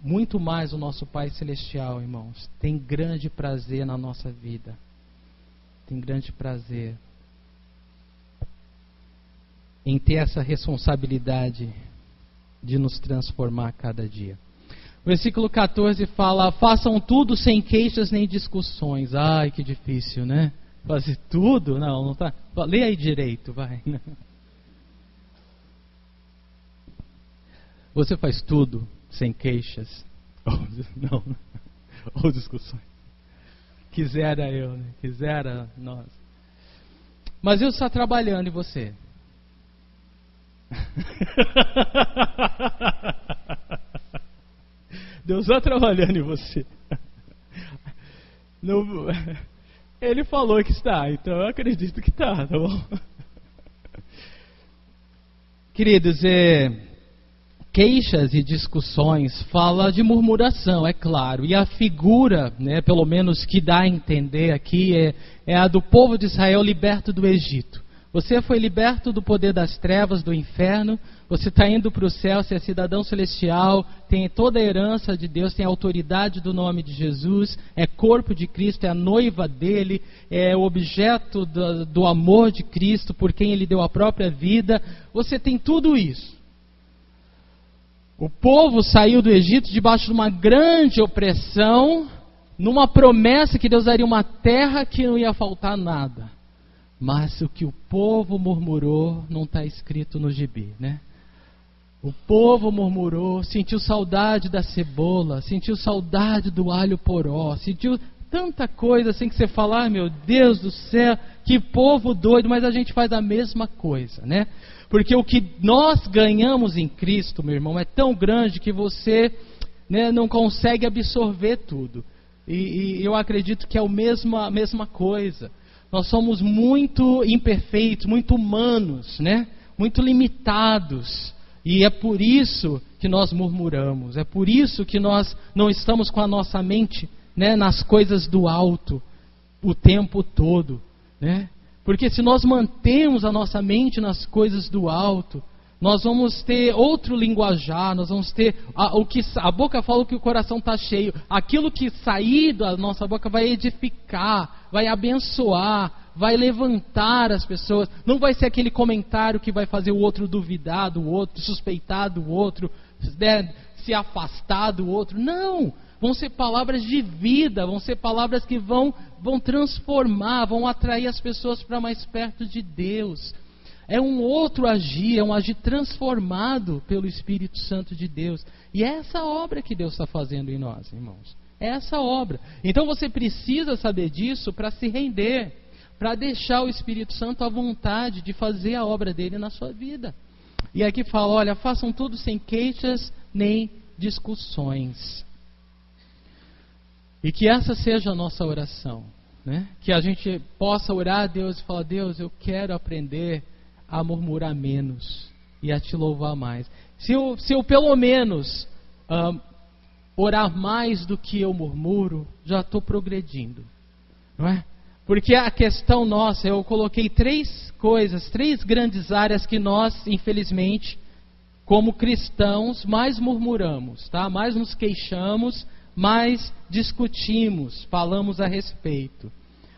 Muito mais o nosso Pai Celestial, irmãos, tem grande prazer na nossa vida. Tem grande prazer em ter essa responsabilidade de nos transformar a cada dia. O versículo 14 fala: façam tudo sem queixas nem discussões. Ai, que difícil, né? Fazer tudo? Não tá. Lê aí direito, vai. Você faz tudo sem queixas ou discussões. Quisera eu, né? Quisera nós. Mas Deus está trabalhando em você. Deus está trabalhando em você. Ele falou que está, então eu acredito que está, tá bom? Queridos, queixas e discussões fala de murmuração, é claro. E a figura, né, pelo menos que dá a entender aqui, é a do povo de Israel liberto do Egito. Você foi liberto do poder das trevas, do inferno. Você está indo para o céu, você é cidadão celestial, tem toda a herança de Deus, tem a autoridade do nome de Jesus, é corpo de Cristo, é a noiva dele, é o objeto do amor de Cristo, por quem ele deu a própria vida. Você tem tudo isso. O povo saiu do Egito debaixo de uma grande opressão, numa promessa que Deus daria uma terra que não ia faltar nada. Mas o que o povo murmurou não está escrito no gibi, né? O povo murmurou, sentiu saudade da cebola, sentiu saudade do alho poró, sentiu tanta coisa assim que você fala, meu Deus do céu, que povo doido, mas a gente faz a mesma coisa, né? Porque o que nós ganhamos em Cristo, meu irmão, é tão grande que você, né, não consegue absorver tudo. E eu acredito que é a mesma coisa. Nós somos muito imperfeitos, muito humanos, né? Muito limitados. E é por isso que nós murmuramos. É por isso que nós não estamos com a nossa mente, né, nas coisas do alto o tempo todo, né? Porque se nós mantemos a nossa mente nas coisas do alto, nós vamos ter outro linguajar, nós vamos ter a boca fala que o coração está cheio. Aquilo que sair da nossa boca vai edificar, vai abençoar, vai levantar as pessoas. Não vai ser aquele comentário que vai fazer o outro duvidar do outro, suspeitar do outro, né, se afastar do outro. Não! Vão ser palavras de vida, vão ser palavras que vão transformar, vão atrair as pessoas para mais perto de Deus. É um outro agir, é um agir transformado pelo Espírito Santo de Deus. E é essa obra que Deus está fazendo em nós, irmãos. É essa obra. Então você precisa saber disso para se render, para deixar o Espírito Santo à vontade de fazer a obra dele na sua vida. E aqui fala, olha, façam tudo sem queixas nem discussões. E que essa seja a nossa oração, né? Que a gente possa orar a Deus e falar, Deus, eu quero aprender a murmurar menos e a te louvar mais. Se eu pelo menos orar mais do que eu murmuro, já estou progredindo, não é? Porque a questão nossa, eu coloquei três grandes áreas que nós, infelizmente, como cristãos, mais murmuramos, tá? Mais nos queixamos, mais discutimos, falamos a respeito.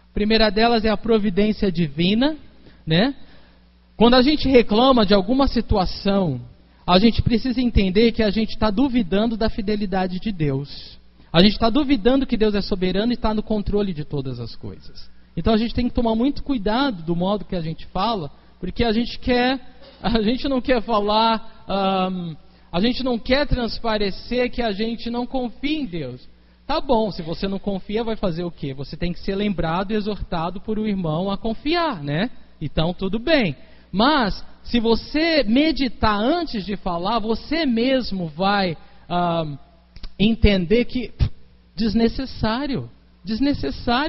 A primeira delas é a providência divina, né? Quando a gente reclama de alguma situação, a gente precisa entender que a gente está duvidando da fidelidade de Deus. A gente está duvidando que Deus é soberano e está no controle de todas as coisas. Então a gente tem que tomar muito cuidado do modo que a gente fala, porque a gente não quer falar, a gente não quer transparecer que a gente não confia em Deus. Tá bom, se você não confia, vai fazer o quê? Você tem que ser lembrado e exortado por um irmão a confiar, né? Então tudo bem. Mas, se você meditar antes de falar, você mesmo vai entender que desnecessário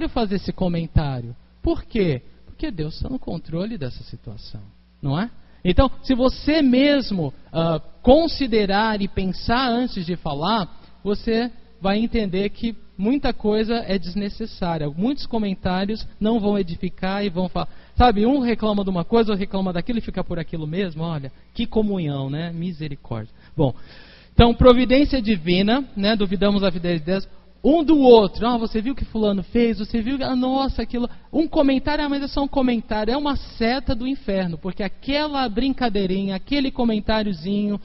fazer esse comentário. Por quê? Porque Deus está no controle dessa situação, não é? Então, se você mesmo considerar e pensar antes de falar, você vai entender que muita coisa é desnecessária. Muitos comentários não vão edificar e vão falar. Sabe, um reclama de uma coisa, outro reclama daquilo e fica por aquilo mesmo. Olha, que comunhão, né? Misericórdia. Bom, então, providência divina, né? Duvidamos da fidelidade de Deus. Um do outro. Você viu o que fulano fez? Você viu? Nossa, aquilo. Um comentário, mas é só um comentário. É uma seta do inferno, porque aquela brincadeirinha, aquele comentáriozinho,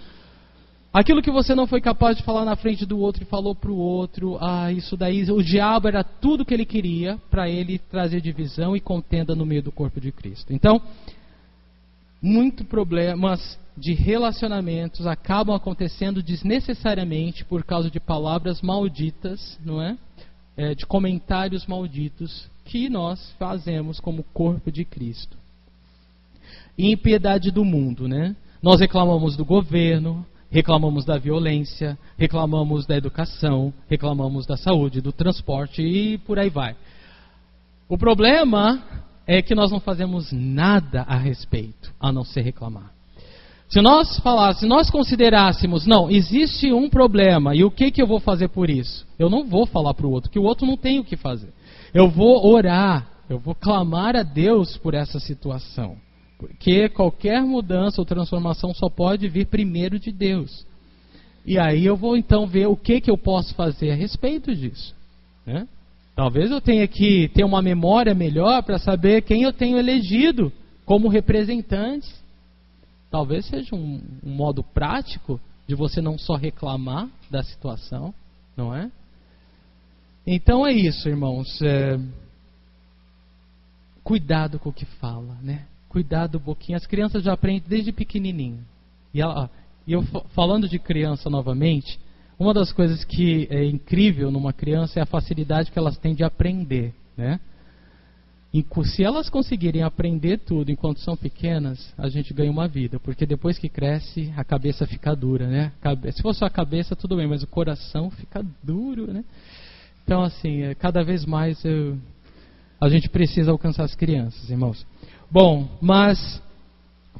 aquilo que você não foi capaz de falar na frente do outro e falou para o outro, isso daí, o diabo era tudo que ele queria para ele trazer divisão e contenda no meio do corpo de Cristo. Então, muito problemas de relacionamentos acabam acontecendo desnecessariamente por causa de palavras malditas, não é? De comentários malditos que nós fazemos como corpo de Cristo. E impiedade do mundo, né? Nós reclamamos do governo, reclamamos da violência, reclamamos da educação, reclamamos da saúde, do transporte e por aí vai. O problema é que nós não fazemos nada a respeito, a não ser reclamar. Se nós considerássemos, não, existe um problema, e o que eu vou fazer por isso? Eu não vou falar para o outro, que o outro não tem o que fazer. Eu vou orar, eu vou clamar a Deus por essa situação. Porque qualquer mudança ou transformação só pode vir primeiro de Deus. E aí eu vou então ver o que eu posso fazer a respeito disso, né? Talvez eu tenha que ter uma memória melhor para saber quem eu tenho elegido como representante. Talvez seja um modo prático de você não só reclamar da situação, não é? Então é isso, irmãos. Cuidado com o que fala, né? Cuidado um pouquinho. As crianças já aprendem desde pequenininho. E eu falando de criança novamente, uma das coisas que é incrível numa criança é a facilidade que elas têm de aprender, né? Se elas conseguirem aprender tudo enquanto são pequenas, a gente ganha uma vida, porque depois que cresce, a cabeça fica dura, né? Se for só a cabeça, tudo bem, mas o coração fica duro, né? Então, assim, cada vez mais a gente precisa alcançar as crianças, irmãos. Bom, mas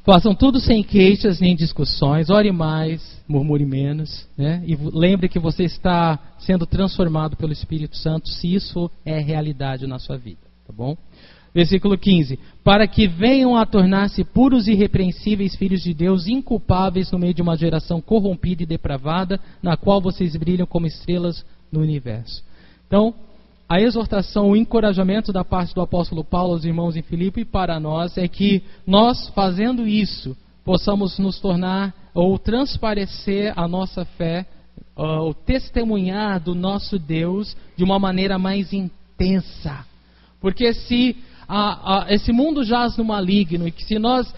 façam tudo sem queixas nem discussões, ore mais, murmure menos, né? E lembre que você está sendo transformado pelo Espírito Santo, se isso é realidade na sua vida, tá bom? Versículo 15: para que venham a tornar-se puros e irrepreensíveis filhos de Deus, inculpáveis no meio de uma geração corrompida e depravada, na qual vocês brilham como estrelas no universo. Então, a exortação, o encorajamento da parte do apóstolo Paulo aos irmãos em Filipe e para nós é que nós, fazendo isso, possamos nos tornar ou transparecer a nossa fé, ou testemunhar do nosso Deus de uma maneira mais intensa. Porque se esse mundo jaz no maligno, e que se nós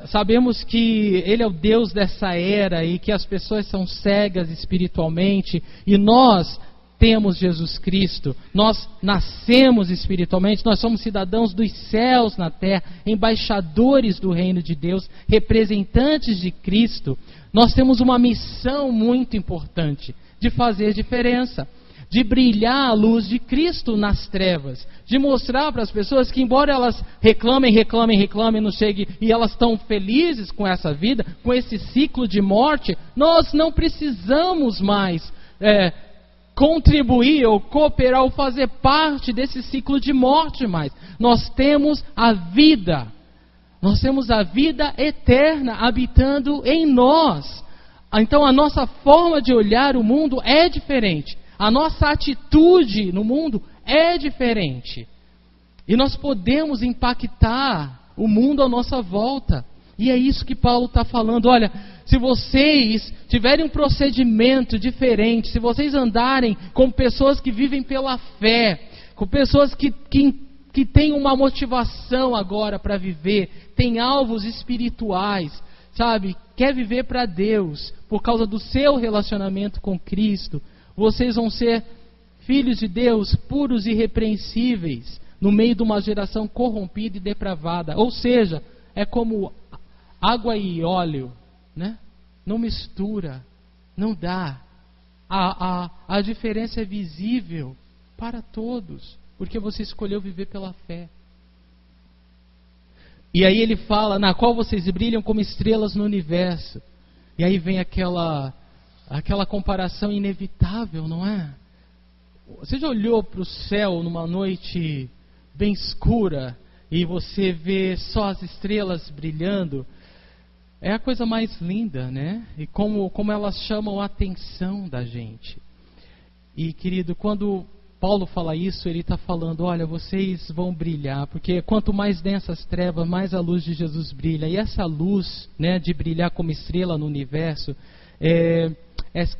sabemos que Ele é o Deus dessa era e que as pessoas são cegas espiritualmente, e nós temos Jesus Cristo, nós nascemos espiritualmente, nós somos cidadãos dos céus na terra, embaixadores do reino de Deus, representantes de Cristo. Nós temos uma missão muito importante de fazer diferença, de brilhar a luz de Cristo nas trevas, de mostrar para as pessoas que, embora elas reclamem, não chegue, e elas estão felizes com essa vida, com esse ciclo de morte, nós não precisamos mais contribuir ou cooperar ou fazer parte desse ciclo de morte mais. Nós temos a vida. Nós temos a vida eterna habitando em nós. Então a nossa forma de olhar o mundo é diferente. A nossa atitude no mundo é diferente. E nós podemos impactar o mundo à nossa volta. E é isso que Paulo está falando. Olha, se vocês tiverem um procedimento diferente, se vocês andarem com pessoas que vivem pela fé, com pessoas que têm uma motivação agora para viver, têm alvos espirituais, sabe? Quer viver para Deus, por causa do seu relacionamento com Cristo, vocês vão ser filhos de Deus, puros e irrepreensíveis, no meio de uma geração corrompida e depravada. Ou seja, é como água e óleo, né? Não mistura, não dá. A diferença é visível para todos, porque você escolheu viver pela fé. E aí ele fala, na qual vocês brilham como estrelas no universo. E aí vem aquela comparação inevitável, não é? Você já olhou para o céu numa noite bem escura e você vê só as estrelas brilhando? É a coisa mais linda, né? E como elas chamam a atenção da gente. E, querido, quando Paulo fala isso, ele está falando, olha, vocês vão brilhar, porque quanto mais densas trevas, mais a luz de Jesus brilha. E essa luz, né, de brilhar como estrela no universo, é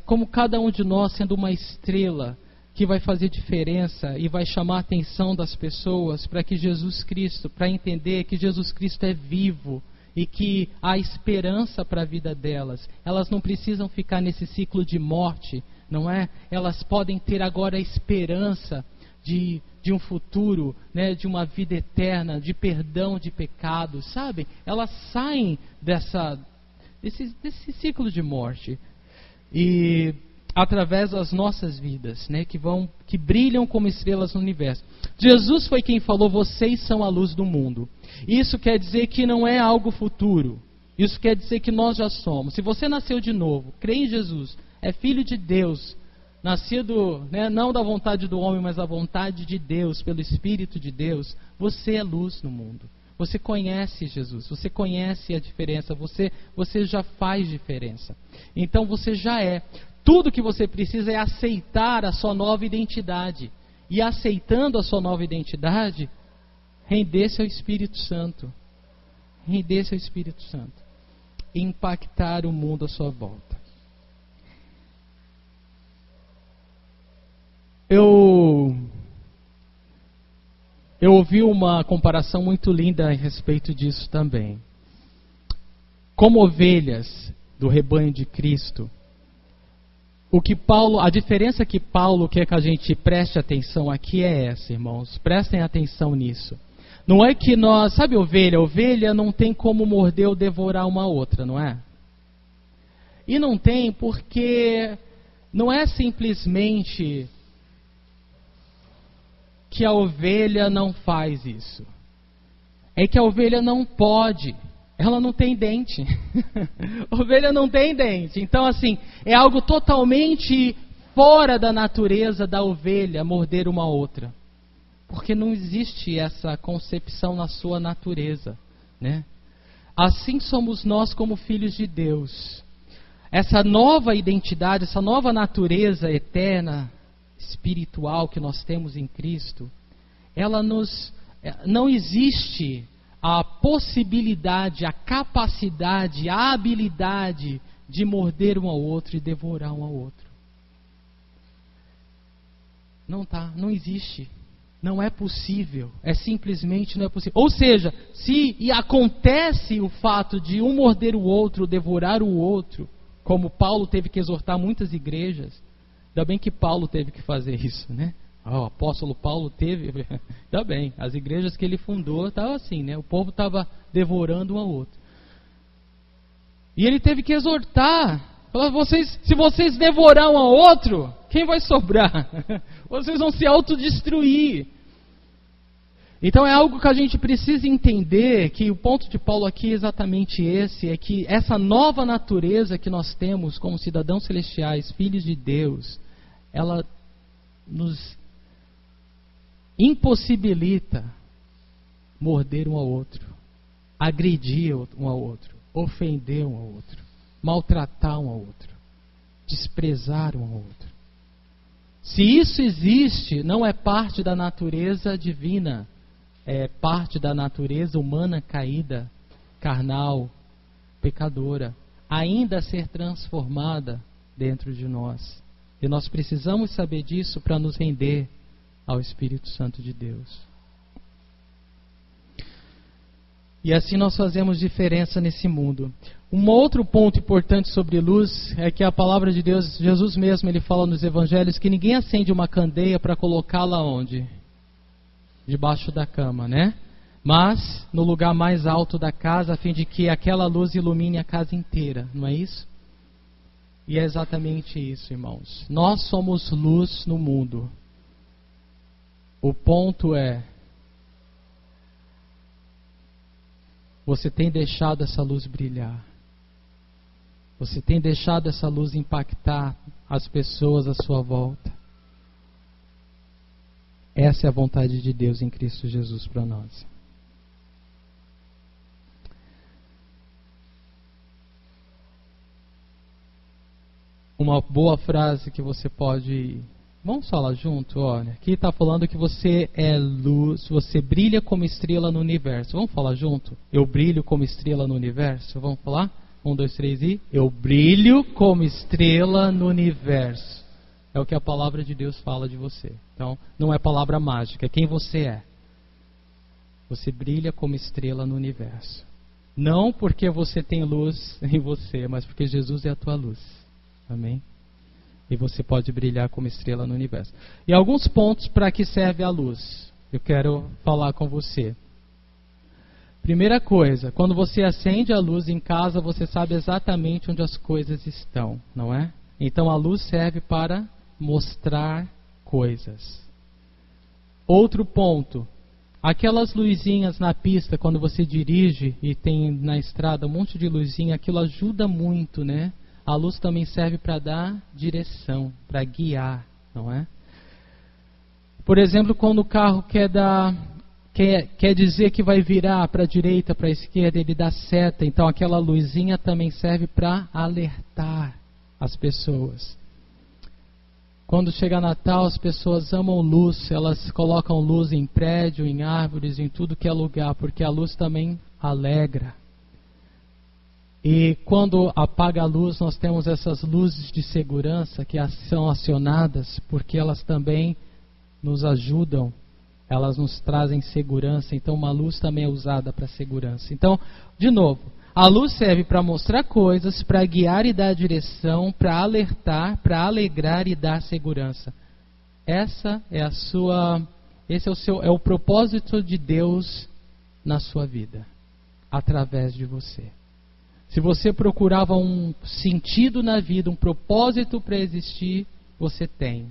como cada um de nós sendo uma estrela que vai fazer diferença e vai chamar a atenção das pessoas para que Jesus Cristo, para entender que Jesus Cristo é vivo e que há esperança para a vida delas. Elas não precisam ficar nesse ciclo de morte, não é? Elas podem ter agora a esperança de um futuro, né, de uma vida eterna, de perdão de pecados, sabe? Elas saem desse ciclo de morte e através das nossas vidas, né, que brilham como estrelas no universo. Jesus foi quem falou: vocês são a luz do mundo. Isso quer dizer que não é algo futuro. Isso quer dizer que nós já somos. Se você nasceu de novo, crê em Jesus, é filho de Deus, nascido, né, não da vontade do homem, mas da vontade de Deus, pelo Espírito de Deus, você é luz no mundo. Você conhece Jesus, você conhece a diferença, você já faz diferença. Então você já é. Tudo que você precisa é aceitar a sua nova identidade. E aceitando a sua nova identidade, render-se ao Espírito Santo. Render-se ao Espírito Santo. E impactar o mundo à sua volta. Eu ouvi uma comparação muito linda a respeito disso também. Como ovelhas do rebanho de Cristo, a diferença que Paulo quer que a gente preste atenção aqui é essa, irmãos. Prestem atenção nisso. Não é que nós... Sabe ovelha? Ovelha não tem como morder ou devorar uma outra, não é? E não tem porque não é simplesmente que a ovelha não faz isso. É que a ovelha não pode. Ela não tem dente. A ovelha não tem dente. Então, assim, é algo totalmente fora da natureza da ovelha morder uma outra. Porque não existe essa concepção na sua natureza, né? Assim somos nós como filhos de Deus. Essa nova identidade, essa nova natureza eterna, espiritual que nós temos em Cristo, não existe a possibilidade, a capacidade, a habilidade de morder um ao outro e devorar um ao outro. Não existe. Não é possível. Simplesmente não é possível. Ou seja, se acontece o fato de um morder o outro, devorar o outro, como Paulo teve que exortar muitas igrejas, ainda bem que Paulo teve que fazer isso, né? O apóstolo Paulo teve, ainda bem, as igrejas que ele fundou estavam assim, né? O povo estava devorando um ao outro. E ele teve que exortar, falar: se vocês devorar um ao outro, quem vai sobrar? Vocês vão se autodestruir. Então é algo que a gente precisa entender, que o ponto de Paulo aqui é exatamente esse, é que essa nova natureza que nós temos como cidadãos celestiais, filhos de Deus, ela nos impossibilita morder um ao outro, agredir um ao outro, ofender um ao outro, maltratar um ao outro, desprezar um ao outro. Se isso existe, não é parte da natureza divina, é parte da natureza humana caída, carnal, pecadora, ainda a ser transformada dentro de nós. E nós precisamos saber disso para nos render ao Espírito Santo de Deus. E assim nós fazemos diferença nesse mundo. Um outro ponto importante sobre luz é que a palavra de Deus, Jesus mesmo, ele fala nos evangelhos que ninguém acende uma candeia para colocá-la onde? Debaixo da cama, né? Mas no lugar mais alto da casa, a fim de que aquela luz ilumine a casa inteira, não é isso? E é exatamente isso, irmãos. Nós somos luz no mundo. O ponto é: você tem deixado essa luz brilhar? Você tem deixado essa luz impactar as pessoas à sua volta? Essa é a vontade de Deus em Cristo Jesus para nós. Uma boa frase que você pode... Vamos falar junto? Olha, aqui está falando que você é luz, você brilha como estrela no universo. Vamos falar junto? Eu brilho como estrela no universo. Vamos falar? 1, 2, 3 e... Eu brilho como estrela no universo. É o que a palavra de Deus fala de você. Então, não é palavra mágica, é quem você é. Você brilha como estrela no universo. Não porque você tem luz em você, mas porque Jesus é a tua luz. Amém? E você pode brilhar como estrela no universo. E alguns pontos para que serve a luz. Eu quero falar com você. Primeira coisa, quando você acende a luz em casa, você sabe exatamente onde as coisas estão, não é? Então a luz serve para mostrar coisas. Outro ponto, aquelas luzinhas na pista, quando você dirige e tem na estrada um monte de luzinha, aquilo ajuda muito, né? A luz também serve para dar direção, para guiar, não é? Por exemplo, quando o carro quer dizer que vai virar para a direita, para a esquerda, ele dá seta. Então aquela luzinha também serve para alertar as pessoas. Quando chega Natal, as pessoas amam luz, elas colocam luz em prédio, em árvores, em tudo que é lugar, porque a luz também alegra. E quando apaga a luz, nós temos essas luzes de segurança que são acionadas, porque elas também nos ajudam, elas nos trazem segurança. Então uma luz também é usada para segurança. Então, de novo, a luz serve para mostrar coisas, para guiar e dar direção, para alertar, para alegrar e dar segurança. Esse é o propósito de Deus na sua vida, através de você. Se você procurava um sentido na vida, um propósito para existir, você tem.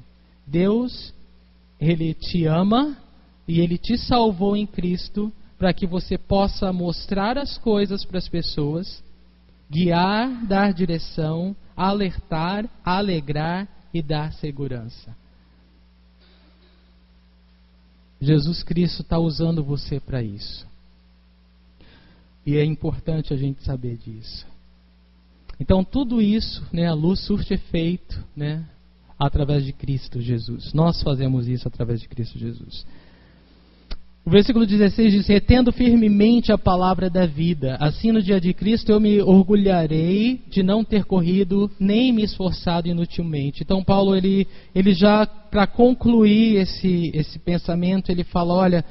Deus, Ele te ama e Ele te salvou em Cristo para que você possa mostrar as coisas para as pessoas, guiar, dar direção, alertar, alegrar e dar segurança. Jesus Cristo está usando você para isso. E é importante a gente saber disso. Então tudo isso, né, a luz surte efeito, né, através de Cristo Jesus. Nós fazemos isso através de Cristo Jesus. O versículo 16 diz: retendo firmemente a palavra da vida, assim no dia de Cristo eu me orgulharei de não ter corrido nem me esforçado inutilmente. Então Paulo, ele já, para concluir esse pensamento, ele fala: olha,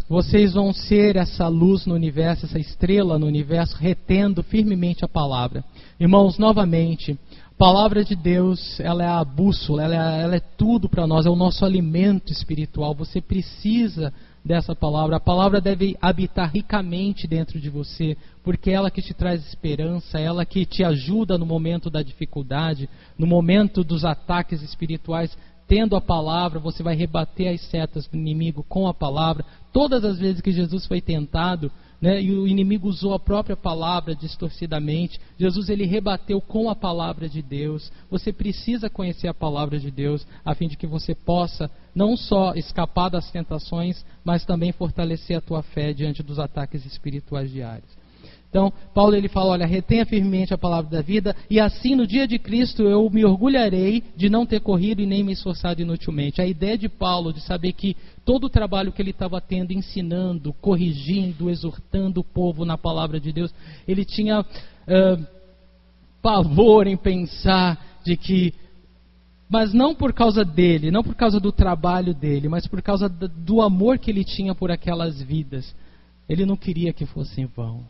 vocês vão ser essa luz no universo, essa estrela no universo, retendo firmemente a palavra. Irmãos, novamente, a palavra de Deus, ela é a bússola, ela é tudo para nós, é o nosso alimento espiritual. Você precisa dessa palavra. A palavra deve habitar ricamente dentro de você, porque é ela que te traz esperança, é ela que te ajuda no momento da dificuldade, no momento dos ataques espirituais. Tendo a palavra, você vai rebater as setas do inimigo com a palavra. Todas as vezes que Jesus foi tentado, né, e o inimigo usou a própria palavra distorcidamente, Jesus, ele rebateu com a palavra de Deus. Você precisa conhecer a palavra de Deus, a fim de que você possa não só escapar das tentações, mas também fortalecer a tua fé diante dos ataques espirituais diários. Então, Paulo, ele fala: olha, retenha firmemente a palavra da vida, e assim no dia de Cristo eu me orgulharei de não ter corrido e nem me esforçado inutilmente. A ideia de Paulo de saber que todo o trabalho que ele estava tendo, ensinando, corrigindo, exortando o povo na palavra de Deus, ele tinha pavor em pensar de que, mas não por causa dele, não por causa do trabalho dele, mas por causa do amor que ele tinha por aquelas vidas. Ele não queria que fosse em vão.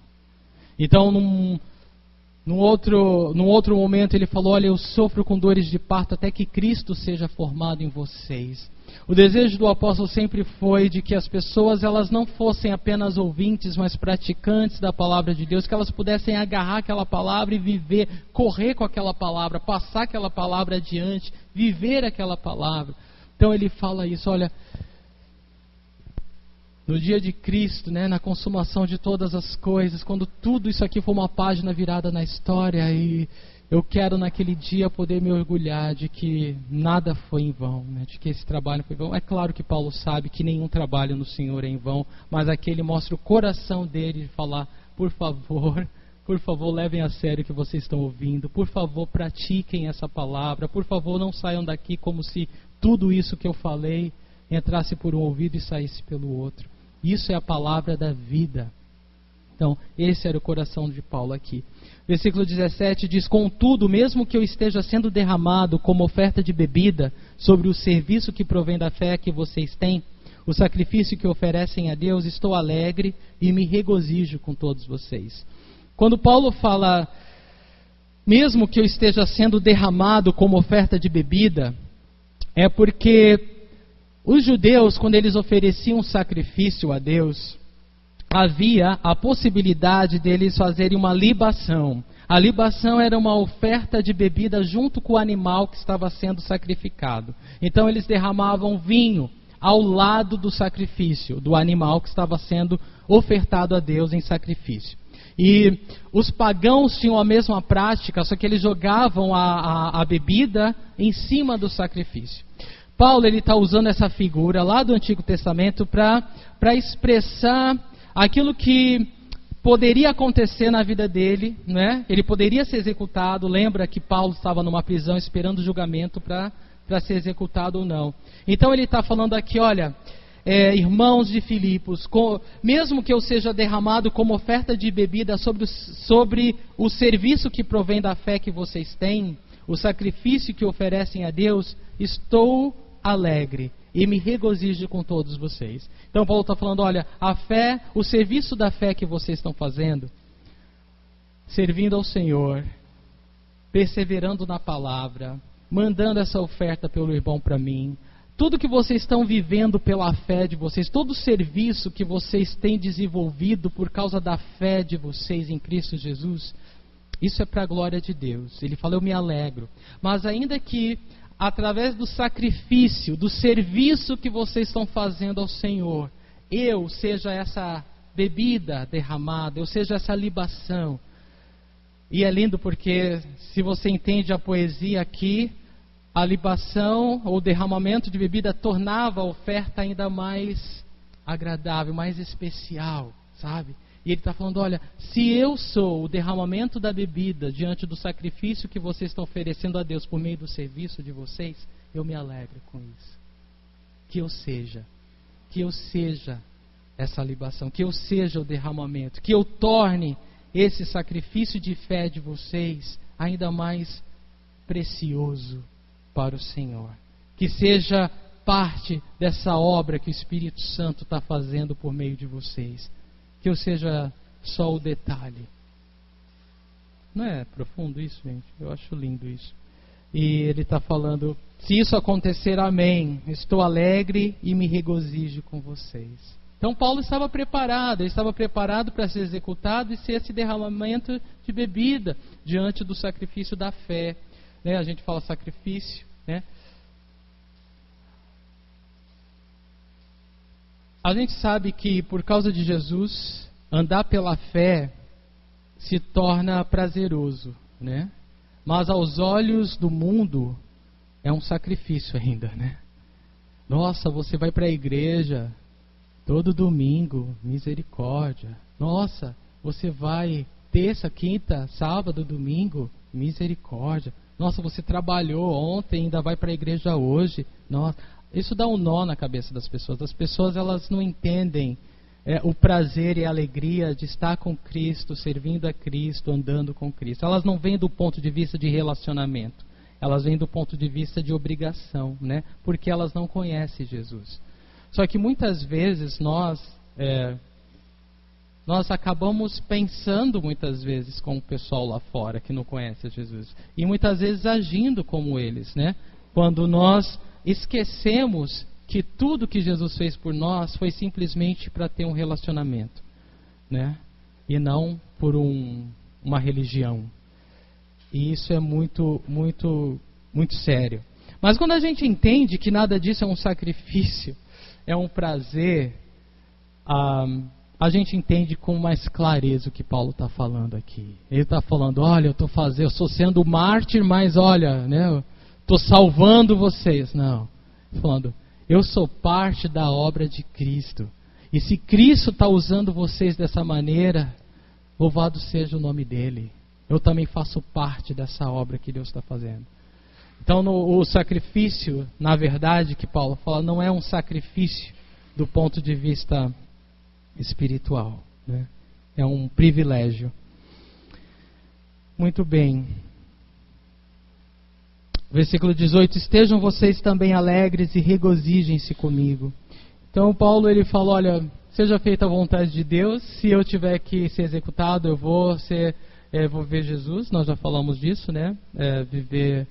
Então, num outro momento, ele falou: olha, eu sofro com dores de parto até que Cristo seja formado em vocês. O desejo do apóstolo sempre foi de que as pessoas, elas não fossem apenas ouvintes, mas praticantes da palavra de Deus, que elas pudessem agarrar aquela palavra e viver, correr com aquela palavra, passar aquela palavra adiante, viver aquela palavra. Então ele fala isso: olha, no dia de Cristo, né, na consumação de todas as coisas, quando tudo isso aqui for uma página virada na história, e eu quero naquele dia poder me orgulhar de que nada foi em vão, né, de que esse trabalho foi em vão. É claro que Paulo sabe que nenhum trabalho no Senhor é em vão, mas aqui ele mostra o coração dele de falar: por favor, levem a sério o que vocês estão ouvindo, por favor, pratiquem essa palavra, por favor, não saiam daqui como se tudo isso que eu falei entrasse por um ouvido e saísse pelo outro. Isso é a palavra da vida. Então, esse era o coração de Paulo aqui. Versículo 17 diz: contudo, mesmo que eu esteja sendo derramado como oferta de bebida sobre o serviço que provém da fé que vocês têm, o sacrifício que oferecem a Deus, estou alegre e me regozijo com todos vocês. Quando Paulo fala, mesmo que eu esteja sendo derramado como oferta de bebida, é porque os judeus, quando eles ofereciam um sacrifício a Deus, havia a possibilidade deles fazerem uma libação. A libação era uma oferta de bebida junto com o animal que estava sendo sacrificado. Então eles derramavam vinho ao lado do sacrifício, do animal que estava sendo ofertado a Deus em sacrifício. E os pagãos tinham a mesma prática, só que eles jogavam a bebida em cima do sacrifício. Paulo está usando essa figura lá do Antigo Testamento para expressar aquilo que poderia acontecer na vida dele, né? Ele poderia ser executado. Lembra que Paulo estava numa prisão esperando o julgamento para ser executado ou não. Então ele está falando aqui, olha, irmãos de Filipos, mesmo que eu seja derramado como oferta de bebida sobre o serviço que provém da fé que vocês têm, o sacrifício que oferecem a Deus, estou alegre e me regozijo com todos vocês. Então Paulo está falando, olha, a fé, o serviço da fé que vocês estão fazendo, servindo ao Senhor, perseverando na palavra, mandando essa oferta pelo irmão para mim, tudo que vocês estão vivendo pela fé de vocês, todo o serviço que vocês têm desenvolvido por causa da fé de vocês em Cristo Jesus, isso é para a glória de Deus. Ele fala, eu me alegro. Mas ainda que através do sacrifício, do serviço que vocês estão fazendo ao Senhor, eu seja essa bebida derramada, eu seja essa libação. E é lindo porque, se você entende a poesia aqui, a libação ou derramamento de bebida tornava a oferta ainda mais agradável, mais especial, sabe? E ele está falando, olha, se eu sou o derramamento da bebida diante do sacrifício que vocês estão oferecendo a Deus por meio do serviço de vocês, eu me alegro com isso. Que eu seja essa libação, que eu seja o derramamento, que eu torne esse sacrifício de fé de vocês ainda mais precioso para o Senhor. Que seja parte dessa obra que o Espírito Santo está fazendo por meio de vocês. Que eu seja só o detalhe. Não é profundo isso, gente? Eu acho lindo isso. E ele está falando, se isso acontecer, amém, estou alegre e me regozijo com vocês. Então Paulo estava preparado, ele estava preparado para ser executado e ser esse derramamento de bebida diante do sacrifício da fé. Né? A gente fala sacrifício, né? A gente sabe que por causa de Jesus, andar pela fé se torna prazeroso, né? Mas aos olhos do mundo é um sacrifício ainda, né? Nossa, você vai para a igreja todo domingo, misericórdia. Nossa, você vai terça, quinta, sábado, domingo, misericórdia. Nossa, você trabalhou ontem, ainda vai para a igreja hoje. Nossa, isso dá um nó na cabeça das pessoas. As pessoas, elas não entendem o prazer e a alegria de estar com Cristo, servindo a Cristo, andando com Cristo. Elas não vêm do ponto de vista de relacionamento. Elas vêm do ponto de vista de obrigação, né? Porque elas não conhecem Jesus. Só que muitas vezes nós acabamos pensando muitas vezes com o pessoal lá fora que não conhece Jesus. E muitas vezes agindo como eles, né? Quando nós esquecemos que tudo que Jesus fez por nós foi simplesmente para ter um relacionamento, né? E não por uma religião. E isso é muito, muito, muito sério. Mas quando a gente entende que nada disso é um sacrifício, é um prazer, a gente entende com mais clareza o que Paulo está falando aqui. Ele está falando, olha, eu estou sendo mártir, mas olha, né? Estou salvando vocês. Não. Falando, eu sou parte da obra de Cristo. E se Cristo está usando vocês dessa maneira, louvado seja o nome dele. Eu também faço parte dessa obra que Deus está fazendo. Então o sacrifício, na verdade, que Paulo fala, não é um sacrifício do ponto de vista espiritual, né? É um privilégio. Muito bem. Versículo 18, estejam vocês também alegres e regozijem-se comigo. Então Paulo ele fala, olha, seja feita a vontade de Deus. Se eu tiver que ser executado, eu vou ver Jesus. Nós já falamos disso, né? Viver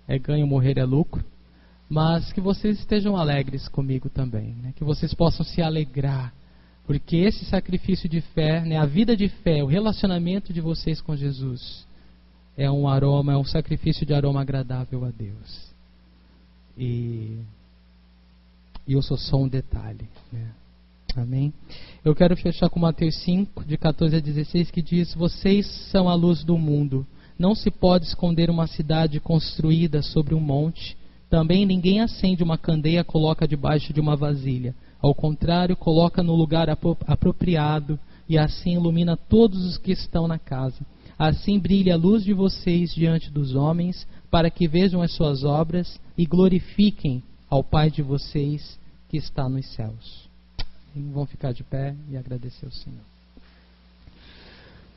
é ganho, morrer é lucro. Mas que vocês estejam alegres comigo também, né? Que vocês possam se alegrar, porque esse sacrifício de fé, né? A vida de fé, o relacionamento de vocês com Jesus é um aroma, é um sacrifício de aroma agradável a Deus. E eu sou só um detalhe, né? Amém? Eu quero fechar com Mateus 5, de 14 a 16, que diz: vocês são a luz do mundo. Não se pode esconder uma cidade construída sobre um monte. Também ninguém acende uma candeia e coloca debaixo de uma vasilha. Ao contrário, coloca no lugar apropriado e assim ilumina todos os que estão na casa. Assim brilha a luz de vocês diante dos homens, para que vejam as suas obras e glorifiquem ao Pai de vocês que está nos céus. Vamos ficar de pé e agradecer ao Senhor.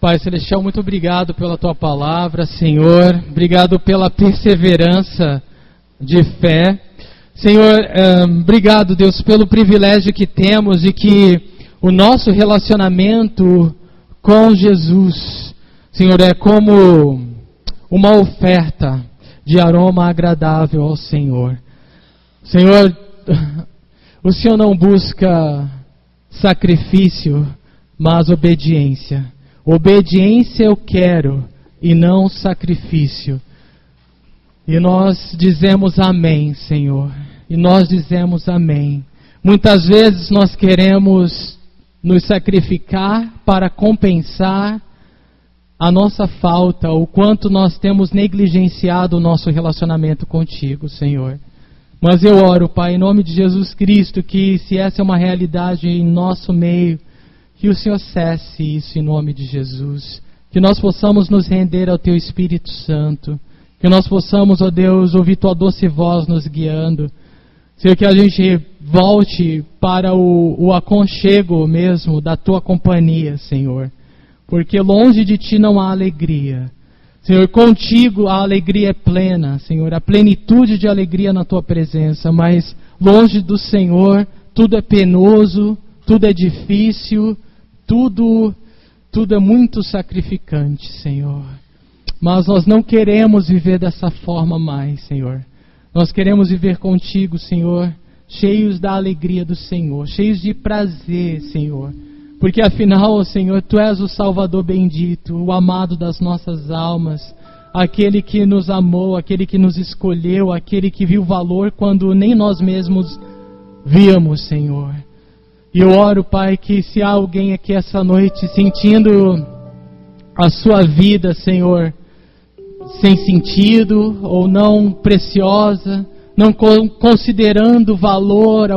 Pai Celestial, muito obrigado pela Tua palavra, Senhor. Obrigado pela perseverança de fé. Senhor, obrigado, Deus, pelo privilégio que temos de que o nosso relacionamento com Jesus, Senhor, é como uma oferta de aroma agradável ao Senhor. Senhor, o Senhor não busca sacrifício, mas obediência. Obediência eu quero e não sacrifício. E nós dizemos amém, Senhor. E nós dizemos amém. Muitas vezes nós queremos nos sacrificar para compensar a nossa falta, o quanto nós temos negligenciado o nosso relacionamento contigo, Senhor. Mas eu oro, Pai, em nome de Jesus Cristo, que se essa é uma realidade em nosso meio, que o Senhor cesse isso em nome de Jesus. Que nós possamos nos render ao Teu Espírito Santo. Que nós possamos, ó Deus, ouvir Tua doce voz nos guiando. Senhor, que a gente volte para o aconchego mesmo da Tua companhia, Senhor. Porque longe de Ti não há alegria. Senhor, contigo a alegria é plena, Senhor, a plenitude de alegria na Tua presença, mas longe do Senhor tudo é penoso, tudo é difícil, tudo é muito sacrificante, Senhor. Mas nós não queremos viver dessa forma mais, Senhor. Nós queremos viver contigo, Senhor, cheios da alegria do Senhor, cheios de prazer, Senhor. Porque afinal, Senhor, Tu és o Salvador bendito, o amado das nossas almas, aquele que nos amou, aquele que nos escolheu, aquele que viu valor quando nem nós mesmos víamos, Senhor. E eu oro, Pai, que se há alguém aqui essa noite sentindo a sua vida, Senhor, sem sentido ou não preciosa, não considerando valor ao